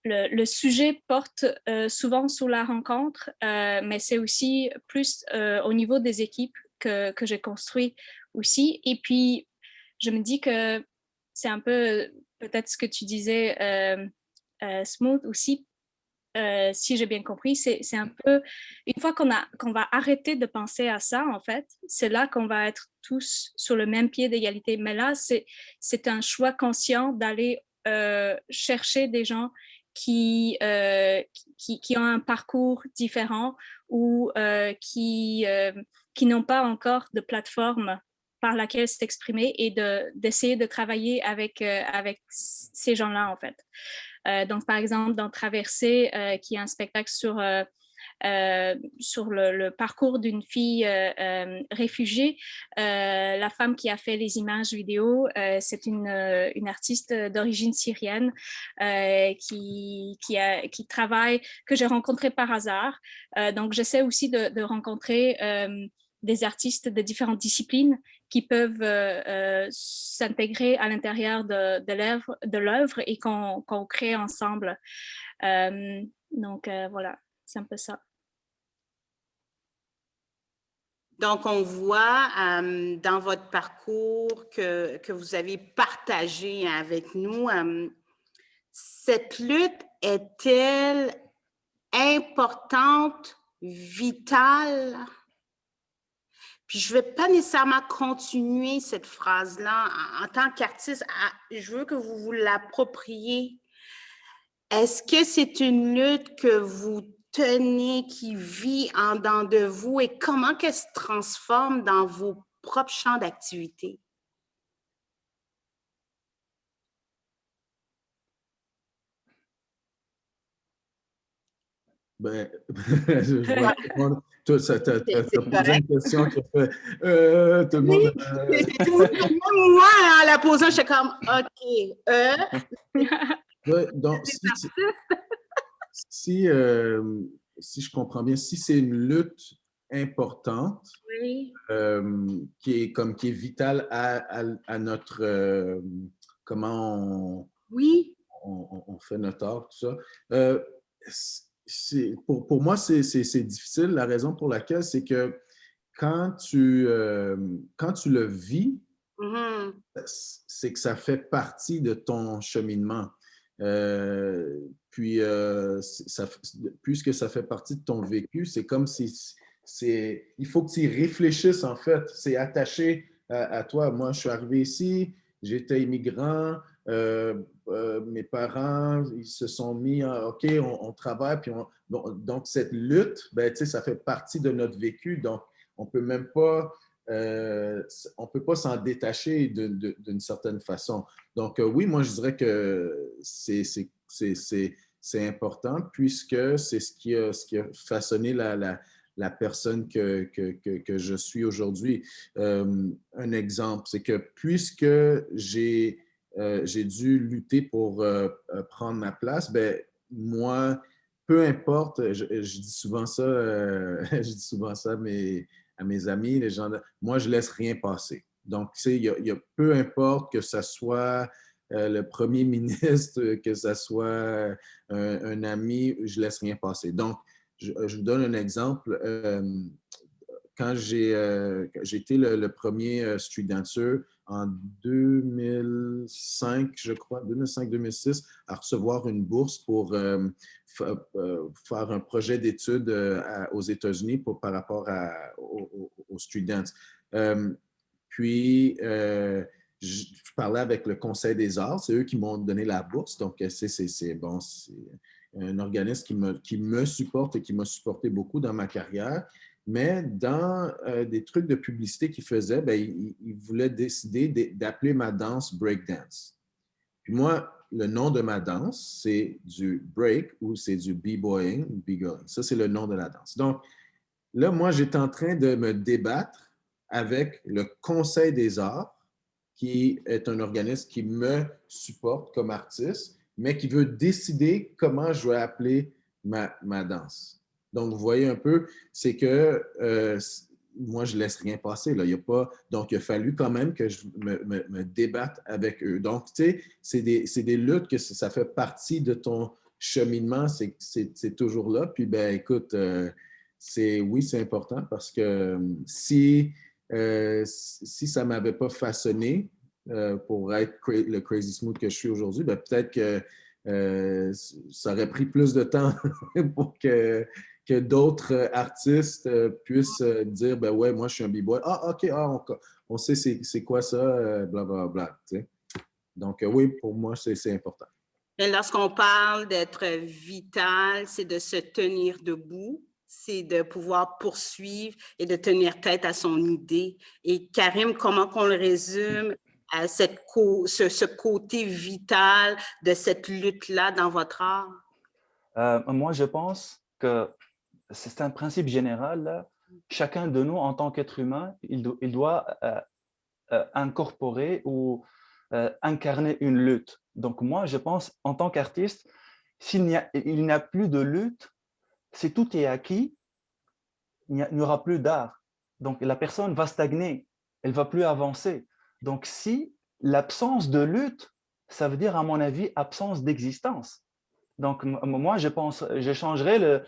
le sujet porte souvent sur la rencontre, mais c'est aussi plus au niveau des équipes que j'ai construit aussi. Et puis, je me dis que c'est un peu peut-être ce que tu disais, Smooth aussi, si j'ai bien compris, c'est un peu, une fois qu'on va arrêter de penser à ça, en fait, c'est là qu'on va être tous sur le même pied d'égalité. Mais là, c'est un choix conscient d'aller chercher des gens qui qui ont un parcours différent ou qui n'ont pas encore de plateforme par laquelle s'exprimer et d'essayer de travailler avec ces gens-là, en fait. Donc, par exemple, dans Traversée, qui est un spectacle sur le parcours d'une fille réfugiée. La femme qui a fait les images vidéo, c'est une artiste d'origine syrienne qui travaille, que j'ai rencontrée par hasard. Donc, j'essaie aussi de rencontrer des artistes de différentes disciplines qui peuvent s'intégrer à l'intérieur de l'œuvre et qu'on crée ensemble. Donc, voilà. C'est un peu ça. Donc, on voit dans votre parcours que vous avez partagé avec nous, cette lutte est-elle importante, vitale? Puis, je ne vais pas nécessairement continuer cette phrase-là. En tant qu'artiste, je veux que vous vous l'appropriez. Est-ce que c'est une lutte que vous tenez, qui vit en dedans de vous et comment qu'elle se transforme dans vos propres champs d'activité? Ben, je vais répondre. Tu as posé une question qui a fait tout le monde. Moi, en la posant, j'étais comme OK. Ouais, donc, si je comprends bien, si c'est une lutte importante, oui. qui est vitale à notre comment oui. on fait notre art, tout ça. Pour moi, c'est difficile. La raison pour laquelle, c'est que quand tu le vis, c'est que ça fait partie de ton cheminement. Puisque ça fait partie de ton vécu, c'est comme si il faut que tu y réfléchisses, en fait. C'est attaché à toi. Moi, je suis arrivé ici, j'étais immigrant, mes parents, ils se sont mis, OK, on travaille, puis donc cette lutte, ben, ça fait partie de notre vécu, donc on peut même pas on peut pas s'en détacher d'une certaine façon. Donc oui, moi je dirais que c'est important puisque c'est ce qui a façonné la personne que je suis aujourd'hui. Un exemple, c'est que puisque j'ai dû lutter pour prendre ma place, ben moi, peu importe, je dis souvent ça, je dis souvent ça à mes amis, les gens, moi, je laisse rien passer. Donc, tu sais, il y a peu importe que ce soit le premier ministre, que ce soit un ami, je laisse rien passer. Donc, je vous donne un exemple. Quand j'ai été le premier street dancer en 2005, je crois, 2005-2006, à recevoir une bourse pour faire un projet d'études aux États-Unis par rapport au street dance. Puis, je parlais avec le Conseil des arts, c'est eux qui m'ont donné la bourse, donc c'est bon, c'est un organisme qui me supporte et qui m'a supporté beaucoup dans ma carrière. Mais dans des trucs de publicité qu'ils faisaient, ben, ils voulaient décider d'appeler ma danse breakdance. Puis moi, le nom de ma danse, c'est du break ou c'est du b-boying, b-girling. Ça, c'est le nom de la danse. Donc, là, moi, j'étais en train de me débattre avec le Conseil des arts, qui est un organisme qui me supporte comme artiste, mais qui veut décider comment je vais appeler ma danse. Donc, vous voyez un peu, c'est que moi, je ne laisse rien passer. Là. Il y a pas, donc, il a fallu quand même que je me débatte avec eux. Donc, tu sais, c'est des luttes que ça fait partie de ton cheminement, c'est toujours là. Puis, ben, écoute, oui, c'est important parce que si ça ne m'avait pas façonné pour être le Crazy Smooth que je suis aujourd'hui, ben, peut-être que ça aurait pris plus de temps pour que d'autres artistes puissent dire, ben ouais, moi je suis un b-boy. Ah, OK, on sait c'est quoi ça, blablabla. Tu sais. Donc oui, pour moi, c'est important. Et lorsqu'on parle d'être vital, c'est de se tenir debout, c'est de pouvoir poursuivre et de tenir tête à son idée. Et Karim, comment qu'on le résume à ce côté vital de cette lutte-là dans votre art? Moi, je pense que c'est un principe général. Là. Chacun de nous, en tant qu'être humain, il doit incorporer ou incarner une lutte. Donc moi, je pense, en tant qu'artiste, il n'y a plus de lutte, si tout est acquis, il n'y aura plus d'art. Donc la personne va stagner, elle va plus avancer. Donc si l'absence de lutte, ça veut dire, à mon avis, absence d'existence. Donc moi, je pense, je changerais le,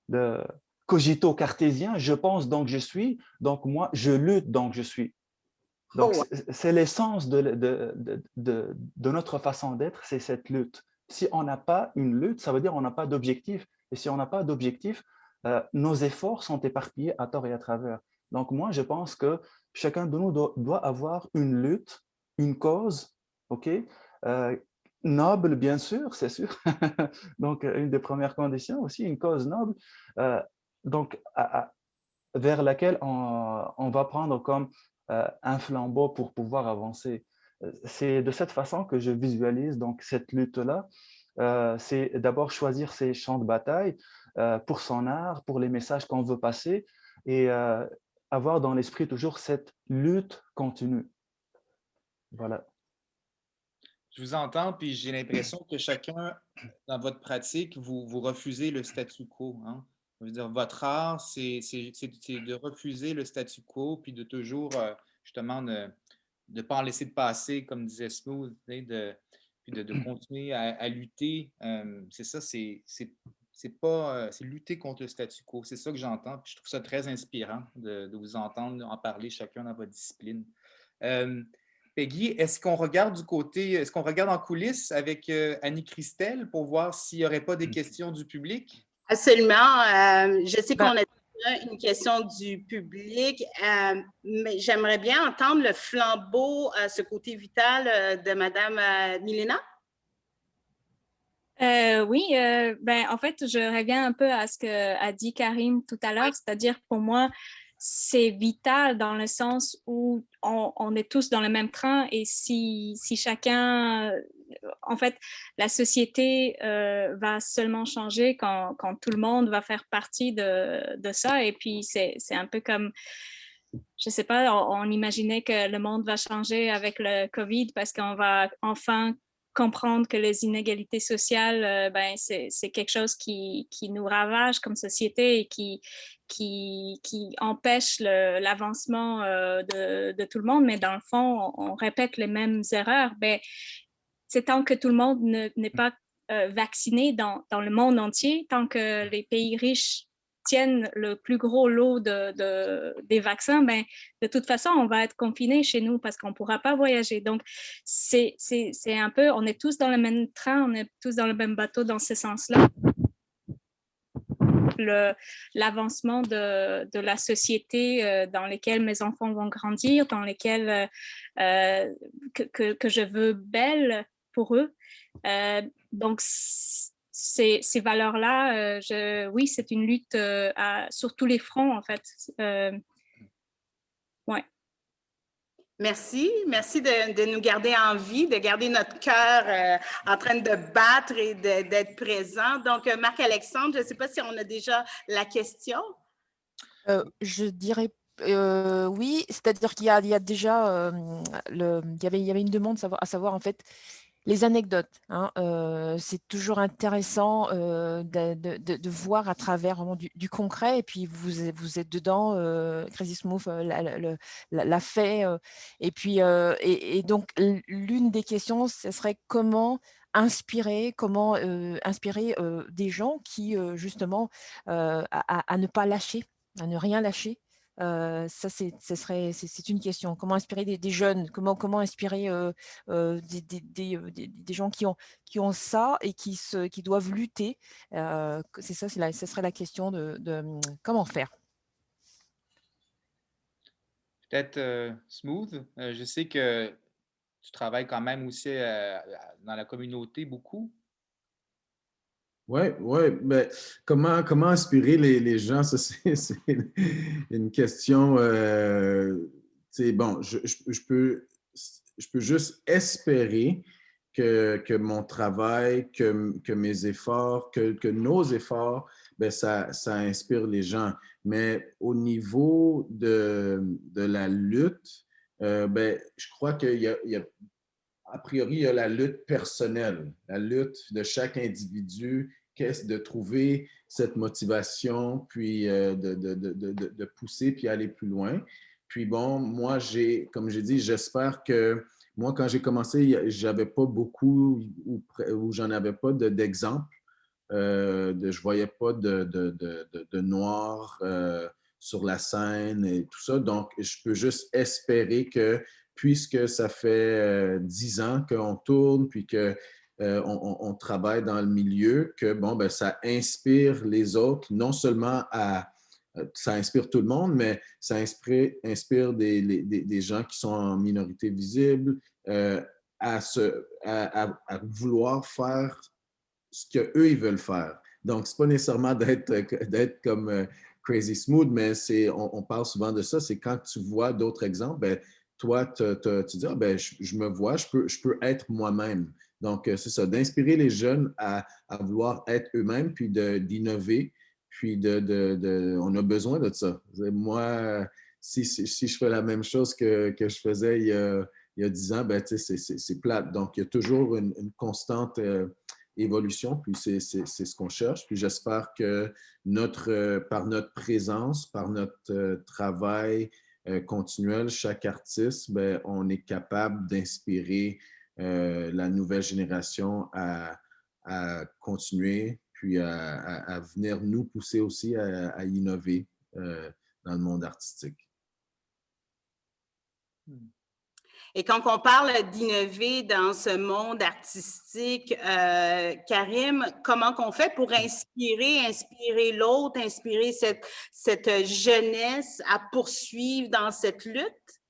le cogito cartésien, je pense donc je suis, donc moi, je lutte donc je suis. Donc, c'est l'essence de notre façon d'être, c'est cette lutte. Si on n'a pas une lutte, ça veut dire qu'on n'a pas d'objectif. Et si on n'a pas d'objectif, nos efforts sont éparpillés à tort et à travers. Donc, moi, je pense que chacun de nous doit avoir une lutte, une cause, OK? Noble, bien sûr, c'est sûr. Donc, une des premières conditions aussi, une cause noble. Donc, vers laquelle on va prendre comme un flambeau pour pouvoir avancer. C'est de cette façon que je visualise donc cette lutte-là. C'est d'abord choisir ses champs de bataille pour son art, pour les messages qu'on veut passer et avoir dans l'esprit toujours cette lutte continue. Voilà. Je vous entends, puis j'ai l'impression que chacun, dans votre pratique, vous refusez le statu quo. Hein? Je veux dire, votre art, c'est de refuser le statu quo, puis de toujours, justement, ne pas en laisser de passer, comme disait Smooth, puis de continuer à lutter. C'est ça, c'est pas, c'est lutter contre le statu quo. C'est ça que j'entends, puis je trouve ça très inspirant de vous entendre en parler chacun dans votre discipline. Peggy, est-ce qu'on regarde en coulisses avec Annie-Christelle pour voir s'il n'y aurait pas des questions du public? Absolument. Je sais qu'on a déjà une question du public, mais j'aimerais bien entendre le flambeau, ce côté vital de Madame Milena. Oui, ben, en fait, je reviens un peu à ce qu'a dit Karim tout à l'heure, c'est-à-dire pour moi, c'est vital dans le sens où on est tous dans le même train et si chacun, en fait, la société va seulement changer quand tout le monde va faire partie de ça et puis c'est un peu comme, je sais pas, on imaginait que le monde va changer avec le COVID parce qu'on va enfin comprendre que les inégalités sociales, ben, c'est quelque chose qui nous ravage comme société et qui empêche l'avancement de tout le monde. Mais dans le fond, on répète les mêmes erreurs. Ben, c'est tant que tout le monde n'est pas vacciné dans le monde entier, tant que les pays riches tiennent le plus gros lot des vaccins, ben, de toute façon, on va être confinés chez nous parce qu'on ne pourra pas voyager. Donc, c'est un peu, on est tous dans le même train, on est tous dans le même bateau dans ce sens-là. L'avancement de la société dans laquelle mes enfants vont grandir, dans lesquelles que je veux belle pour eux. Donc, ces valeurs-là, oui, c'est une lutte sur tous les fronts, en fait. Ouais. Merci. Merci de nous garder en vie, de garder notre cœur en train de battre et d'être présent. Donc, Marc-Alexandre, je ne sais pas si on a déjà la question. Je dirais oui, c'est-à-dire qu'il y a déjà, il y avait une demande à savoir en fait les anecdotes. Hein, c'est toujours intéressant de voir à travers vraiment du concret. Et puis vous êtes dedans, Crazy Smooth l'a fait. Et puis et donc l'une des questions, ce serait comment inspirer des gens qui justement à ne pas lâcher, à ne rien lâcher. Ça, c'est une question. Comment inspirer des jeunes? Comment inspirer des gens qui ont ça et qui doivent lutter? C'est ça, ce serait la question de comment faire? Peut-être Smooth. Je sais que tu travailles quand même aussi dans la communauté beaucoup? Oui, ouais, mais comment inspirer les gens? Ça, c'est une question. Bon, je peux juste espérer que mon travail, que mes efforts, que nos efforts, ben, ça inspire les gens. Mais au niveau de la lutte, ben, je crois a priori, il y a la lutte personnelle, la lutte de chaque individu, qu'est-ce de trouver cette motivation, puis de pousser, puis aller plus loin. Puis bon, moi, comme j'ai dit, j'espère que moi, quand j'ai commencé, j'avais pas beaucoup ou j'en avais pas d'exemples. Je voyais pas de noirs sur la scène et tout ça. Donc, je peux juste espérer que, puisque ça fait 10 ans qu'on tourne, puis que on travaille dans le milieu, que bon, ben, ça inspire les autres, non seulement ça inspire tout le monde, mais ça inspire des gens qui sont en minorité visible à vouloir faire ce qu'eux, ils veulent faire. Donc, ce n'est pas nécessairement d'être comme Crazy Smooth, mais on parle souvent de ça. C'est quand tu vois d'autres exemples, ben, toi, tu dis, ah, ben, je me vois, je peux être moi-même. Donc, c'est ça, d'inspirer les jeunes à vouloir être eux-mêmes, puis d'innover, puis on a besoin de ça. Moi, si je fais la même chose que je faisais il y a 10 ans, ben, c'est plate. Donc, il y a toujours une constante évolution, puis c'est ce qu'on cherche. Puis j'espère que par notre présence, par notre travail continuel, chaque artiste, ben, on est capable d'inspirer la nouvelle génération à continuer, puis à venir nous pousser aussi à innover dans le monde artistique. Et quand on parle d'innover dans ce monde artistique, Karim, comment qu'on fait pour inspirer l'autre, inspirer cette jeunesse à poursuivre dans cette lutte?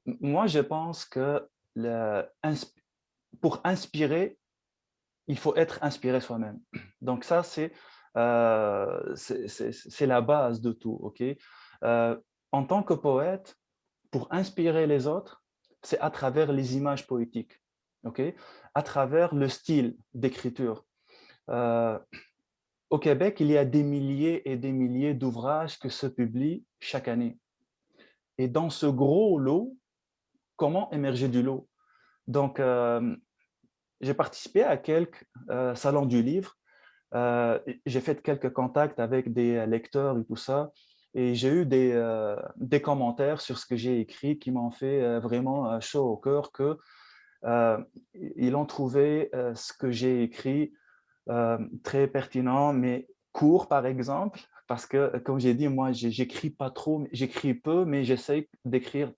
Moi, je pense que pour inspirer, il faut être inspiré soi-même. Donc ça, c'est la base de tout. Ok. En tant que poète, pour inspirer les autres, c'est à travers les images poétiques, okay? À travers le style d'écriture. Au Québec, il y a des milliers et des milliers d'ouvrages que se publient chaque année. Et dans ce gros lot, comment émerger du lot? Donc, j'ai participé à quelques salons du livre. J'ai fait quelques contacts avec des lecteurs et tout ça. Et j'ai eu des commentaires sur ce que j'ai écrit qui m'ont fait vraiment chaud au cœur qu'ils ont trouvé ce que j'ai écrit très pertinent, mais court, par exemple, parce que, comme j'ai dit, moi, j'écris pas trop, j'écris peu, mais j'essaie d'écrire,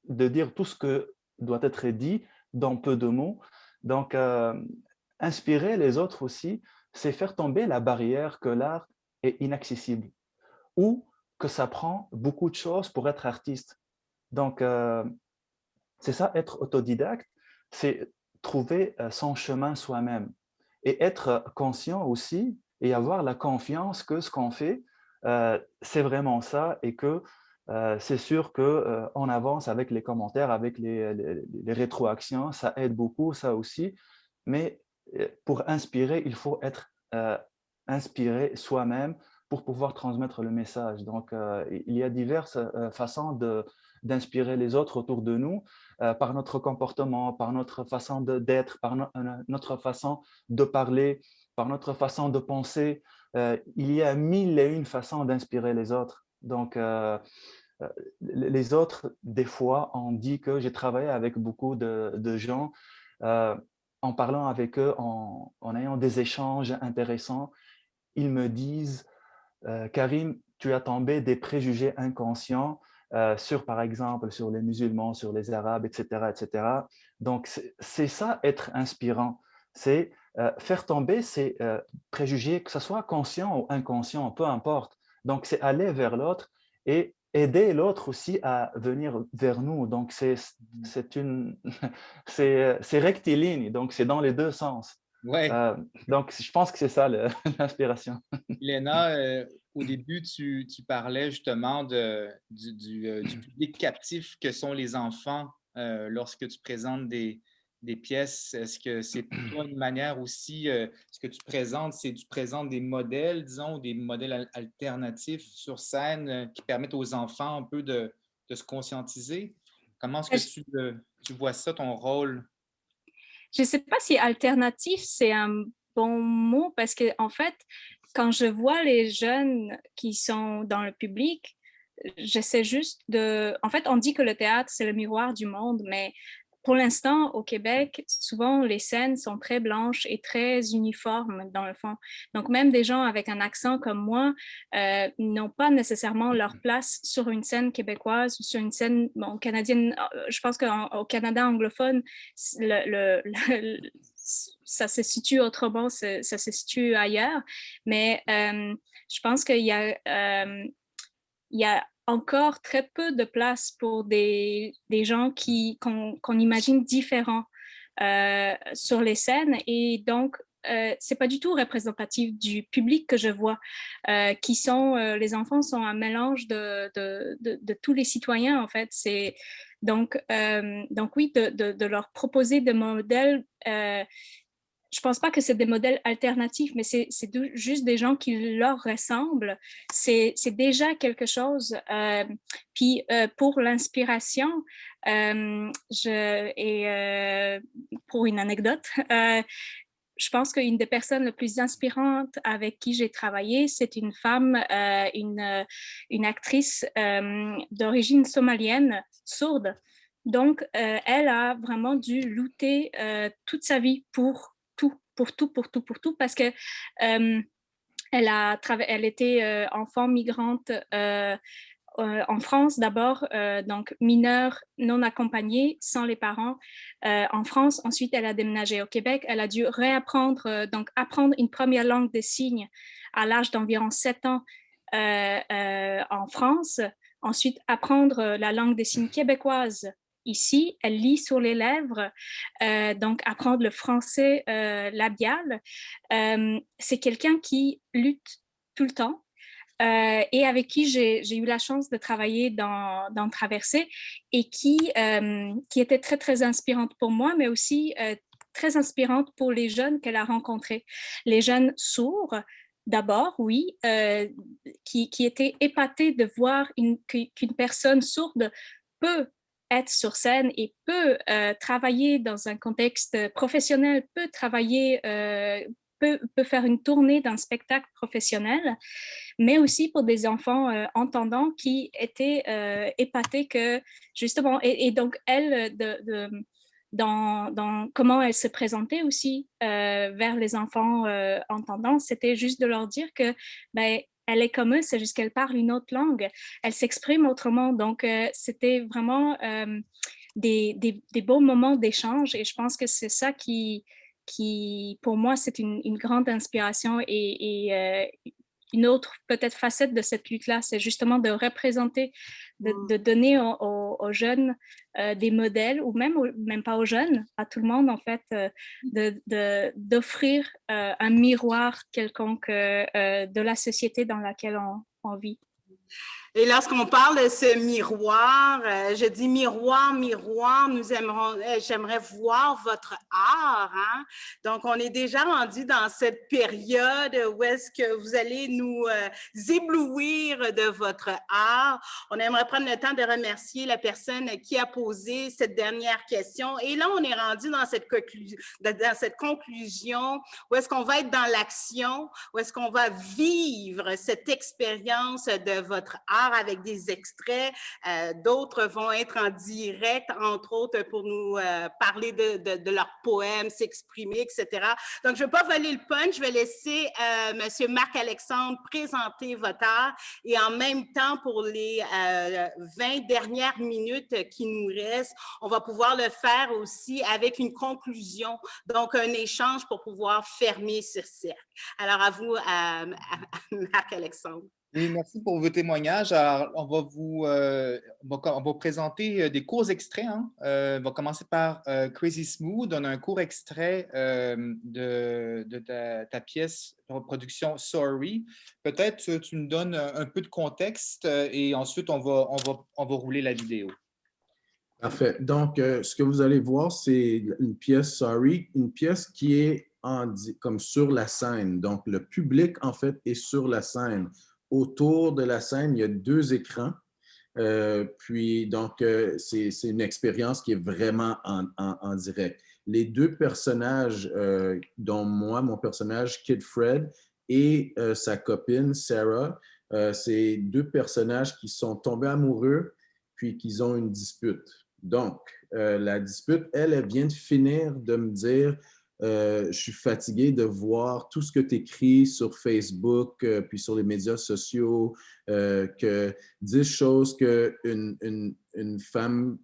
de dire tout ce que doit être dit dans peu de mots. Donc, inspirer les autres aussi, c'est faire tomber la barrière que l'art est inaccessible ou que ça prend beaucoup de choses pour être artiste. Donc, c'est ça, être autodidacte, c'est trouver son chemin soi-même et être conscient aussi et avoir la confiance que ce qu'on fait, c'est vraiment ça et que c'est sûr qu'on avance avec les commentaires, avec les rétroactions, ça aide beaucoup, ça aussi. Mais pour inspirer, il faut être inspiré soi-même pour pouvoir transmettre le message. Donc, il y a diverses façons d'inspirer les autres autour de nous par notre comportement, par notre façon d'être, par notre façon de parler, par notre façon de penser. Il y a 1001 façons d'inspirer les autres. Donc, les autres, des fois, on dit que j'ai travaillé avec beaucoup de gens en parlant avec eux, en ayant des échanges intéressants. Ils me disent Karim, tu as tombé des préjugés inconscients sur, par exemple, sur les musulmans, sur les arabes, etc., etc. Donc, c'est ça, être inspirant. C'est faire tomber ces préjugés, que ce soit conscient ou inconscient, peu importe. Donc, c'est aller vers l'autre et aider l'autre aussi à venir vers nous. Donc, c'est rectiligne, donc c'est dans les deux sens. Ouais. Donc, je pense que c'est ça l'inspiration. Léna, au début, tu parlais justement du public captif que sont les enfants lorsque tu présentes des pièces. Est-ce que c'est pour toi une manière aussi, ce que tu présentes, tu présentes des modèles, disons, des modèles alternatifs sur scène qui permettent aux enfants un peu de se conscientiser? Comment est-ce que tu vois ça, ton rôle? Je ne sais pas si alternatif, c'est un bon mot parce que en fait, quand je vois les jeunes qui sont dans le public, j'essaie juste de... En fait, on dit que le théâtre, c'est le miroir du monde, mais pour l'instant, au Québec, souvent, les scènes sont très blanches et très uniformes, dans le fond. Donc, même des gens avec un accent comme moi n'ont pas nécessairement leur place sur une scène québécoise ou sur une scène canadienne. Je pense qu'au Canada anglophone, ça se situe autrement, ça se situe ailleurs. Mais je pense qu'il y a encore très peu de place pour des gens qu'on imagine différents sur les scènes. Et donc, c'est pas du tout représentatif du public que je vois, les enfants sont un mélange de tous les citoyens, en fait. Donc oui, de leur proposer des modèles je pense pas que c'est des modèles alternatifs, mais c'est juste des gens qui leur ressemblent. C'est déjà quelque chose. Puis pour l'inspiration, pour une anecdote, je pense qu'une des personnes les plus inspirantes avec qui j'ai travaillé, c'est une femme, une actrice d'origine somalienne, sourde. Donc, elle a vraiment dû lutter toute sa vie pour tout, parce que elle était enfant migrante en France d'abord, donc mineure non accompagnée, sans les parents en France. Ensuite, elle a déménagé au Québec. Elle a dû réapprendre, donc apprendre une première langue des signes à l'âge d'environ 7 ans en France. Ensuite, apprendre la langue des signes québécoise ici. Elle lit sur les lèvres, donc apprendre le français labial. C'est quelqu'un qui lutte tout le temps. Et avec qui j'ai eu la chance de travailler dans Traversée et qui était très, très inspirante pour moi, mais aussi très inspirante pour les jeunes qu'elle a rencontrés. Les jeunes sourds, d'abord, oui, qui étaient épatés de voir qu'une personne sourde peut être sur scène et peut travailler dans un contexte professionnel, peut travailler, peut faire une tournée d'un spectacle professionnel, mais aussi pour des enfants entendants qui étaient épatés que, justement, et donc elle, dans comment elle se présentait aussi vers les enfants entendants, c'était juste de leur dire que, ben, elle est comme eux, c'est juste qu'elle parle une autre langue, elle s'exprime autrement. Donc, c'était vraiment des beaux moments d'échange, et je pense que c'est ça qui pour moi, c'est une grande inspiration, et une autre peut-être facette de cette lutte-là, c'est justement de représenter, de donner aux jeunes des modèles, ou même pas aux jeunes, à tout le monde en fait, d'offrir un miroir quelconque de la société dans laquelle on vit. Et lorsqu'on parle de ce miroir, je dis miroir, j'aimerais voir votre art. Hein? Donc, on est déjà rendu dans cette période où est-ce que vous allez nous éblouir de votre art. On aimerait prendre le temps de remercier la personne qui a posé cette dernière question. Et là, on est rendu dans cette conclusion où est-ce qu'on va être dans l'action, où est-ce qu'on va vivre cette expérience de votre art avec des extraits. D'autres vont être en direct, entre autres, pour nous parler de leurs poèmes, s'exprimer, etc. Donc, je ne vais pas voler le punch. Je vais laisser M. Marc-Alexandre présenter votre art, et en même temps, pour les 20 dernières minutes qui nous restent, on va pouvoir le faire aussi avec une conclusion, donc un échange pour pouvoir fermer ce cercle. Alors, à vous, Marc-Alexandre. Oui, merci pour vos témoignages. Alors, on va présenter des courts extraits, hein. On va commencer par Crazy Smooth. On a un court extrait de ta pièce de reproduction Sorry. Peut-être tu nous donnes un peu de contexte et ensuite on va rouler la vidéo. Parfait. Donc, ce que vous allez voir, c'est une pièce Sorry, une pièce qui est comme sur la scène. Donc, le public, en fait, est sur la scène. Autour de la scène, il y a 2 écrans. Puis, donc, c'est une expérience qui est vraiment en direct. Les 2 personnages, dont moi, mon personnage, Kid Fred, et sa copine, Sarah, c'est 2 personnages qui sont tombés amoureux, puis qu'ils ont une dispute. Donc, la dispute, elle vient de finir de me dire je suis fatigué de voir tout ce que tu écris sur Facebook, puis sur les médias sociaux, que 10 choses qu'une une femme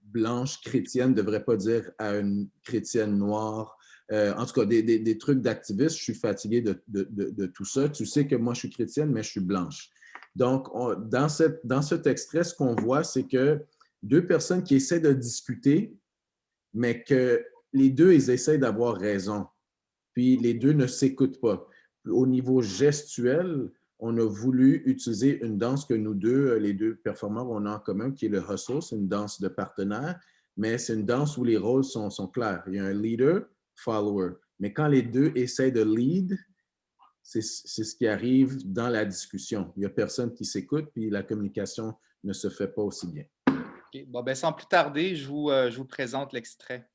blanche chrétienne ne devrait pas dire à une chrétienne noire. En tout cas, des trucs d'activistes, je suis fatigué de tout ça. Tu sais que moi, je suis chrétienne, mais je suis blanche. Donc, dans cet extrait, ce qu'on voit, c'est que 2 personnes qui essaient de discuter, mais que les 2, ils essaient d'avoir raison. Puis les 2 ne s'écoutent pas. Au niveau gestuel, on a voulu utiliser une danse que nous deux, les 2 performeurs, on a en commun, qui est le hustle. C'est une danse de partenaire, mais c'est une danse où les rôles sont clairs. Il y a un leader, follower. Mais quand les 2 essaient de lead, c'est ce qui arrive dans la discussion. Il n'y a personne qui s'écoute, puis la communication ne se fait pas aussi bien. Okay. Bon, ben, sans plus tarder, je vous présente l'extrait.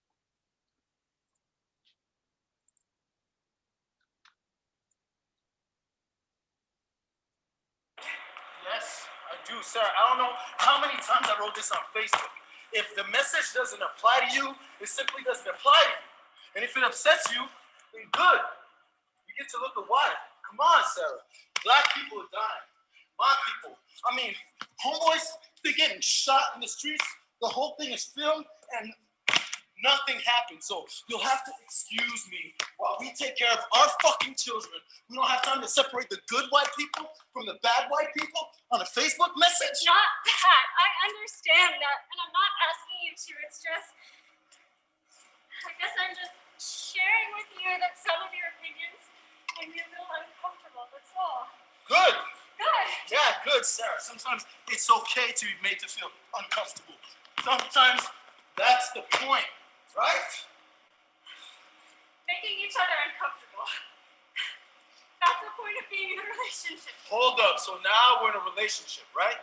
Yes, I do, sir. I don't know how many times I wrote this on Facebook. If the message doesn't apply to you, it simply doesn't apply to you. And if it upsets you, then good. You get to look at why. Come on, Sarah. Black people are dying. My people. I mean, homeboys, they're getting shot in the streets. The whole thing is filmed and nothing happened. So you'll have to excuse me while we take care of our fucking children. We don't have time to separate the good white people from the bad white people on a Facebook message. It's not that. I understand that. And I'm not asking you to. It's just, I guess I'm just sharing with you that some of your opinions make me a little uncomfortable. That's all. Good. Good. Yeah, good, Sarah. Sometimes it's okay to be made to feel uncomfortable. Sometimes that's the point, right? Making each other uncomfortable. That's the point of being in a relationship. Hold up. So now we're in a relationship, right?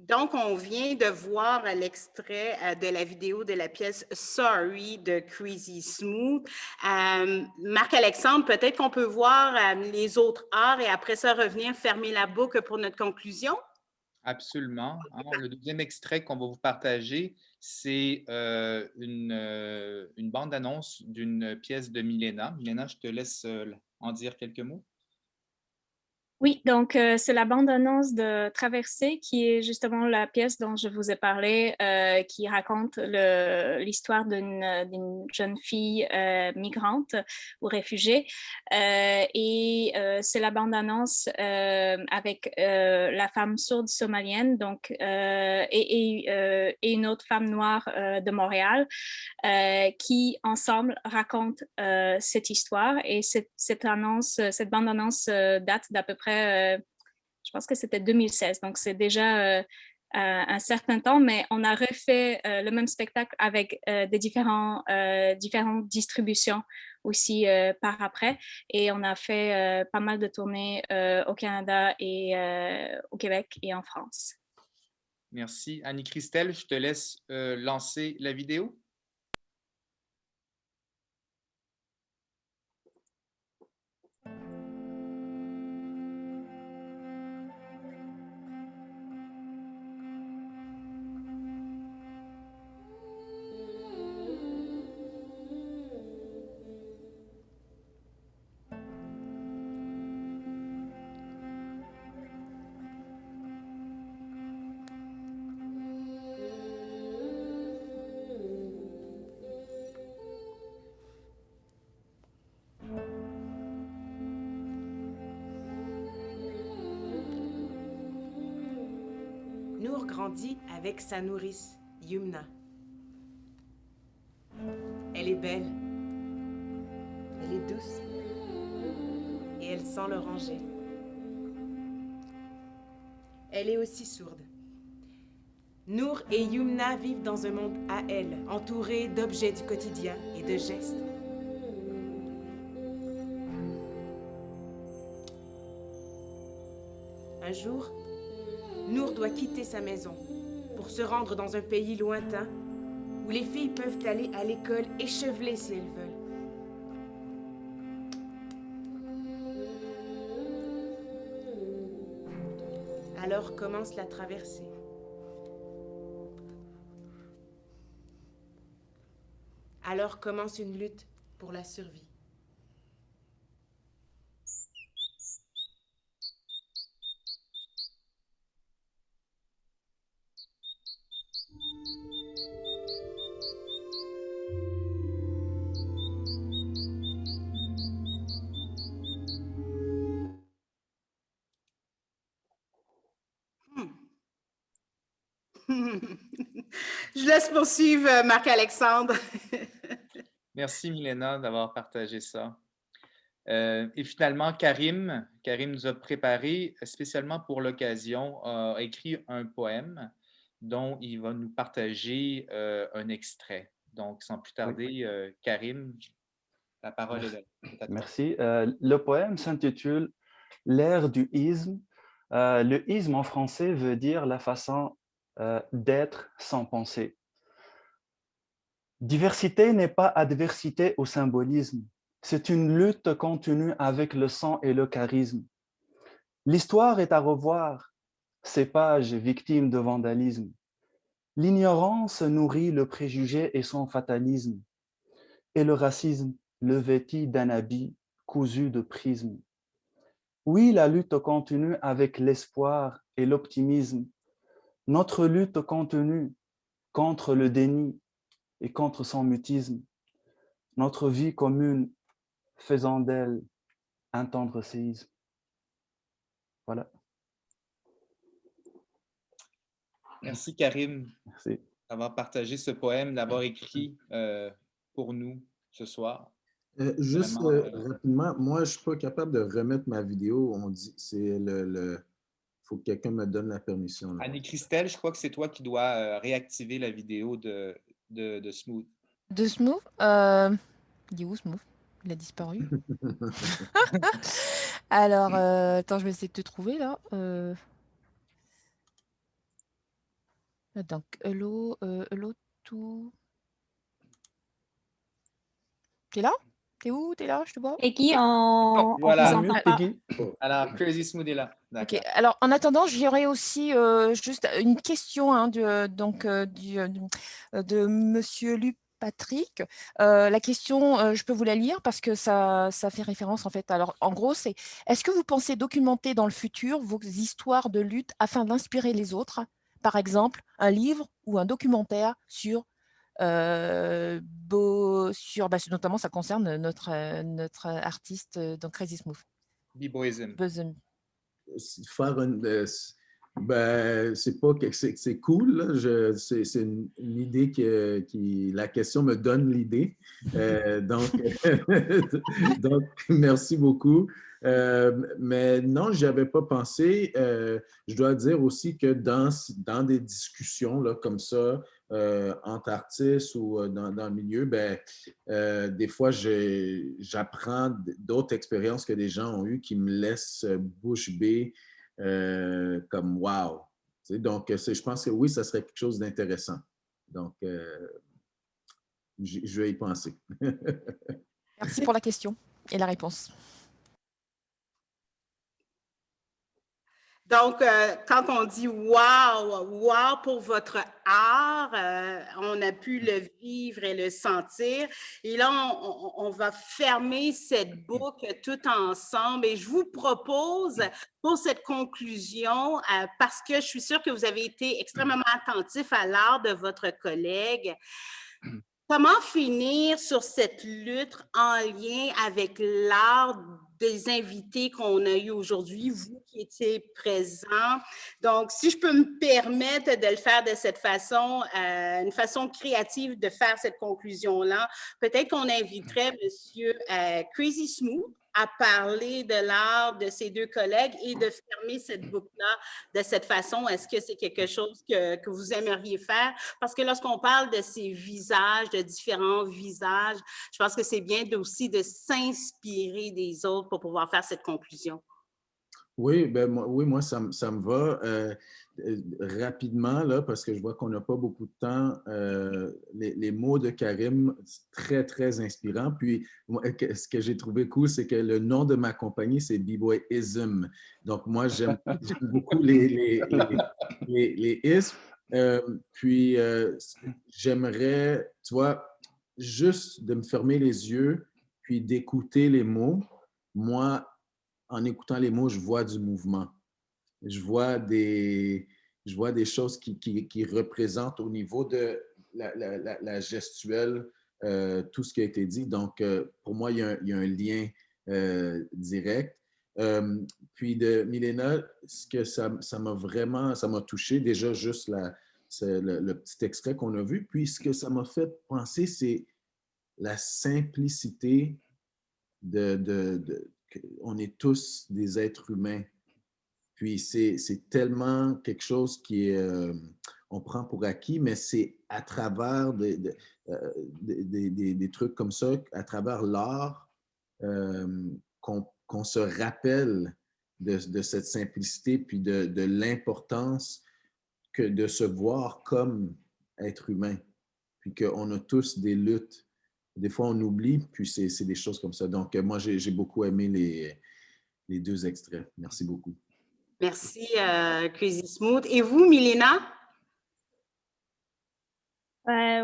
Donc, on vient de voir l'extrait de la vidéo de la pièce Sorry de Crazy Smooth. Marc-Alexandre, peut-être qu'on peut voir les autres arts et après ça revenir fermer la boucle pour notre conclusion? Absolument. Alors, le deuxième extrait qu'on va vous partager, c'est une bande-annonce d'une pièce de Milena. Milena, je te laisse en dire quelques mots. Oui, donc c'est la bande-annonce de Traversée qui est justement la pièce dont je vous ai parlé, qui raconte l'histoire d'une jeune fille migrante ou réfugiée. Et c'est la bande-annonce avec la femme sourde somalienne donc, et une autre femme noire de Montréal qui ensemble racontent cette histoire. Et cette bande-annonce date d'à peu près je pense que c'était 2016, donc c'est déjà un certain temps, mais on a refait le même spectacle avec des différentes distributions aussi par après. Et on a fait pas mal de tournées au Canada et au Québec et en France. Merci. Annie-Christelle, je te laisse lancer la vidéo. Nour grandit avec sa nourrice, Yumna. Elle est belle, elle est douce et elle sent l'oranger. Elle est aussi sourde. Nour et Yumna vivent dans un monde à elle, entourés d'objets du quotidien et de gestes. Un jour, Nour doit quitter sa maison pour se rendre dans un pays lointain où les filles peuvent aller à l'école échevelées si elles veulent. Alors commence la traversée. Alors commence une lutte pour la survie. Je laisse poursuivre Marc-Alexandre. Merci, Milena, d'avoir partagé ça. Et finalement, Karim nous a préparé spécialement pour l'occasion, a écrit un poème dont il va nous partager un extrait. Donc, sans plus tarder, Karim, la parole est à toi. Merci. Le poème s'intitule « L'ère du isme ». Le isme en français veut dire la façon d'être sans penser. Diversité n'est pas adversité au symbolisme. C'est une lutte continue avec le sang et le charisme. L'histoire est à revoir, ces pages victimes de vandalisme. L'ignorance nourrit le préjugé et son fatalisme, et le racisme le vêtit d'un habit cousu de prismes. Oui, la lutte continue avec l'espoir et l'optimisme. Notre lutte continue contre le déni et contre son mutisme. Notre vie commune faisant d'elle un tendre séisme. Voilà. Merci, Karim, Merci. d'avoir partagé ce poème, d'avoir écrit pour nous ce soir. Juste rapidement, moi, je ne suis pas capable de remettre ma vidéo. On dit c'est faut que quelqu'un me donne la permission. Annie-Christelle, je crois que c'est toi qui dois réactiver la vidéo de Smooth. De Smooth il est où Smooth? Il a disparu. Alors, attends, je vais essayer de te trouver là. Donc, hello tout. T'es là? T'es où? T'es là? Je te vois? Et qui en voilà, vous entend pas. Alors, Crazy Smooth est là. Ok. Alors, en attendant, j'aurais aussi juste une question hein, de Monsieur Luc Patrick. La question, je peux vous la lire parce que ça fait référence en fait. Alors, en gros, c'est est-ce que vous pensez documenter dans le futur vos histoires de lutte afin d'inspirer les autres? Par exemple, un livre ou un documentaire sur notamment ça concerne notre artiste dans Crazy Smooth. B-Boyism. Ben, c'est pas que c'est cool. Là. C'est une idée qui la question me donne l'idée. Donc, donc, merci beaucoup. Mais non, j'y avais pas pensé. Je dois dire aussi que dans des discussions là, comme ça, entre artistes ou dans le milieu, ben, des fois, j'apprends d'autres expériences que des gens ont eues qui me laissent bouche bée. Comme wow. Tu sais, donc, je pense que oui, ça serait quelque chose d'intéressant. Donc, je vais y penser. Merci pour la question et la réponse. Donc, quand on dit wow, wow pour votre art, on a pu le vivre et le sentir. Et là, on va fermer cette boucle tout ensemble. Et je vous propose pour cette conclusion, parce que je suis sûre que vous avez été extrêmement attentif à l'art de votre collègue. Comment finir sur cette lutte en lien avec l'art des invités qu'on a eu aujourd'hui, vous qui étiez présents? Donc, si je peux me permettre de le faire de cette façon, une façon créative de faire cette conclusion-là, peut-être qu'on inviterait M. Crazy Smooth à parler de l'art de ses deux collègues et de fermer cette boucle-là de cette façon. Est-ce que c'est quelque chose que vous aimeriez faire? Parce que lorsqu'on parle de ces visages, de différents visages, je pense que c'est bien aussi de s'inspirer des autres pour pouvoir faire cette conclusion. Oui, ben moi ça me va. Rapidement, là, parce que je vois qu'on n'a pas beaucoup de temps, les mots de Karim, très, très inspirants. Puis, moi, ce que j'ai trouvé cool, c'est que le nom de ma compagnie, c'est B-Boy-ism. Donc, moi, j'aime beaucoup les isms. Puis, j'aimerais, tu vois, juste de me fermer les yeux, puis d'écouter les mots. Moi, en écoutant les mots, je vois du mouvement. Je vois des choses qui représentent au niveau de la gestuelle tout ce qui a été dit. Donc, pour moi, il y a un lien direct. Puis de Milena, ce que ça m'a touché, déjà juste le petit extrait qu'on a vu. Puis ce que ça m'a fait penser, c'est la simplicité on est tous des êtres humains. Puis c'est tellement quelque chose on prend pour acquis, mais c'est à travers des trucs comme ça, à travers l'art, qu'on se rappelle de cette simplicité, puis de l'importance que de se voir comme être humain, puis qu'on a tous des luttes. Des fois, on oublie, puis c'est des choses comme ça. Donc, moi, j'ai beaucoup aimé les deux extraits. Merci beaucoup. Merci, Crazy Smooth. Et vous, Milena?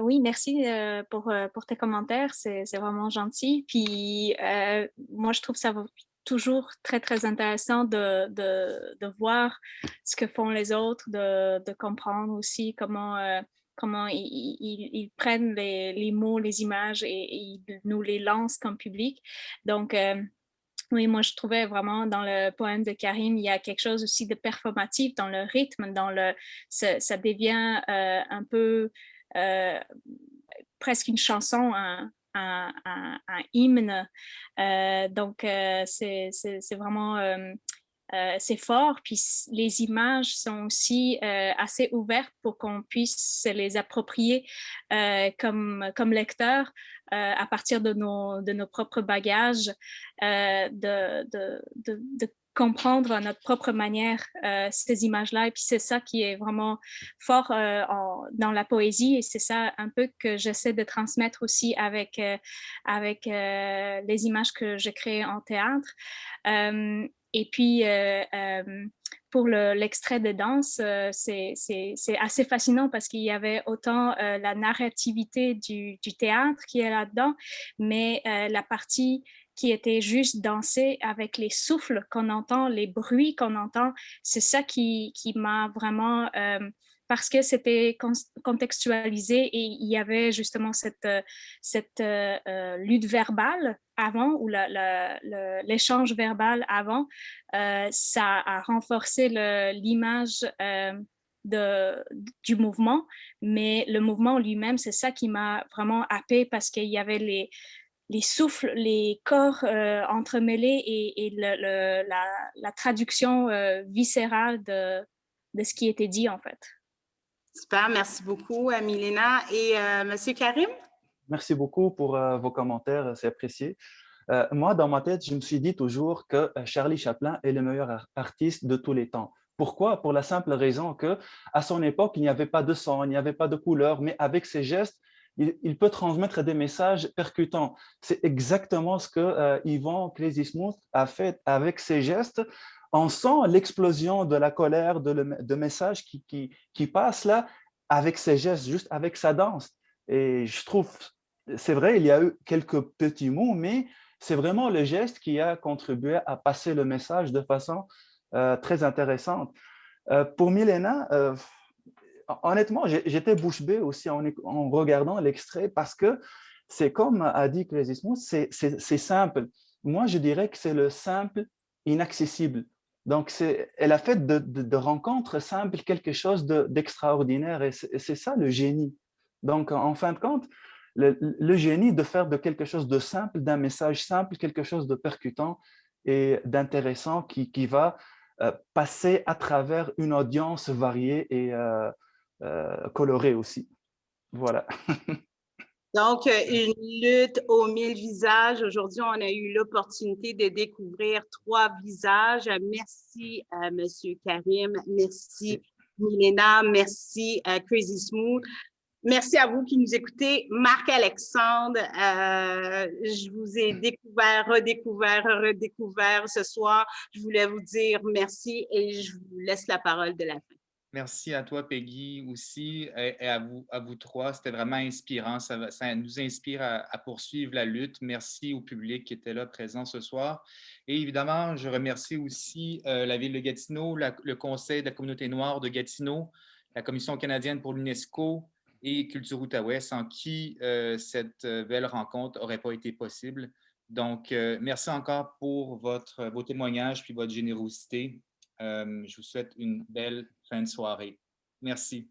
Oui, merci pour tes commentaires. C'est vraiment gentil. Puis, moi, je trouve ça toujours très, très intéressant de voir ce que font les autres, de comprendre aussi comment ils prennent les mots, les images et ils nous les lancent comme public. Donc, oui, moi, je trouvais vraiment dans le poème de Karim, il y a quelque chose aussi de performatif dans le rythme, ça devient un peu presque une chanson, un hymne. Donc, c'est vraiment... c'est fort, puis les images sont aussi assez ouvertes pour qu'on puisse se les approprier comme lecteur à partir de nos propres bagages, de comprendre à notre propre manière ces images-là. Et puis c'est ça qui est vraiment fort dans la poésie, et c'est ça un peu que j'essaie de transmettre aussi avec les images que je crée en théâtre. Et puis, pour l'extrait de danse, c'est assez fascinant parce qu'il y avait autant la narrativité du théâtre qui est là-dedans, mais la partie qui était juste dansée avec les souffles qu'on entend, les bruits qu'on entend, c'est ça qui m'a vraiment... parce que c'était contextualisé et il y avait justement cette lutte verbale avant ou l'échange verbal avant, ça a renforcé l'image du mouvement, mais le mouvement lui-même, c'est ça qui m'a vraiment happée parce qu'il y avait les souffles, les corps entremêlés et la traduction viscérale de ce qui était dit en fait. Super, merci beaucoup, Milena. Et Monsieur Karim? Merci beaucoup pour vos commentaires, c'est apprécié. Moi, dans ma tête, je me suis dit toujours que Charlie Chaplin est le meilleur artiste de tous les temps. Pourquoi? Pour la simple raison que à son époque, il n'y avait pas de son, il n'y avait pas de couleur, mais avec ses gestes, il peut transmettre des messages percutants. C'est exactement ce que Yvon Crazy Smooth a fait avec ses gestes. On sent l'explosion de la colère, de messages qui passent là avec ses gestes, juste avec sa danse. Et je trouve, c'est vrai, il y a eu quelques petits mots, mais c'est vraiment le geste qui a contribué à passer le message de façon très intéressante. Pour Milena, honnêtement, j'étais bouche bée aussi en regardant l'extrait parce que c'est comme a dit Crazy Smooth, c'est simple. Moi, je dirais que c'est le simple inaccessible. Donc, elle a fait de rencontres simples quelque chose d'extraordinaire et c'est ça le génie. Donc, en fin de compte, le génie de faire de quelque chose de simple, d'un message simple, quelque chose de percutant et d'intéressant qui va passer à travers une audience variée et colorée aussi. Voilà. Donc, une lutte aux 1000 visages. Aujourd'hui, on a eu l'opportunité de découvrir 3 visages. Merci à M. Karim, merci Milena, merci à Crazy Smooth. Merci à vous qui nous écoutez. Marc-Alexandre, je vous ai découvert, redécouvert ce soir. Je voulais vous dire merci et je vous laisse la parole de la fin. Merci à toi, Peggy, aussi, et à vous trois. C'était vraiment inspirant. Ça nous inspire à poursuivre la lutte. Merci au public qui était là présent ce soir. Et évidemment, je remercie aussi la Ville de Gatineau, le Conseil de la communauté noire de Gatineau, la Commission canadienne pour l'UNESCO et Culture Outaouais, sans qui cette belle rencontre n'aurait pas été possible. Donc, merci encore pour vos témoignages puis votre générosité. Je vous souhaite une belle fin de soirée. Merci.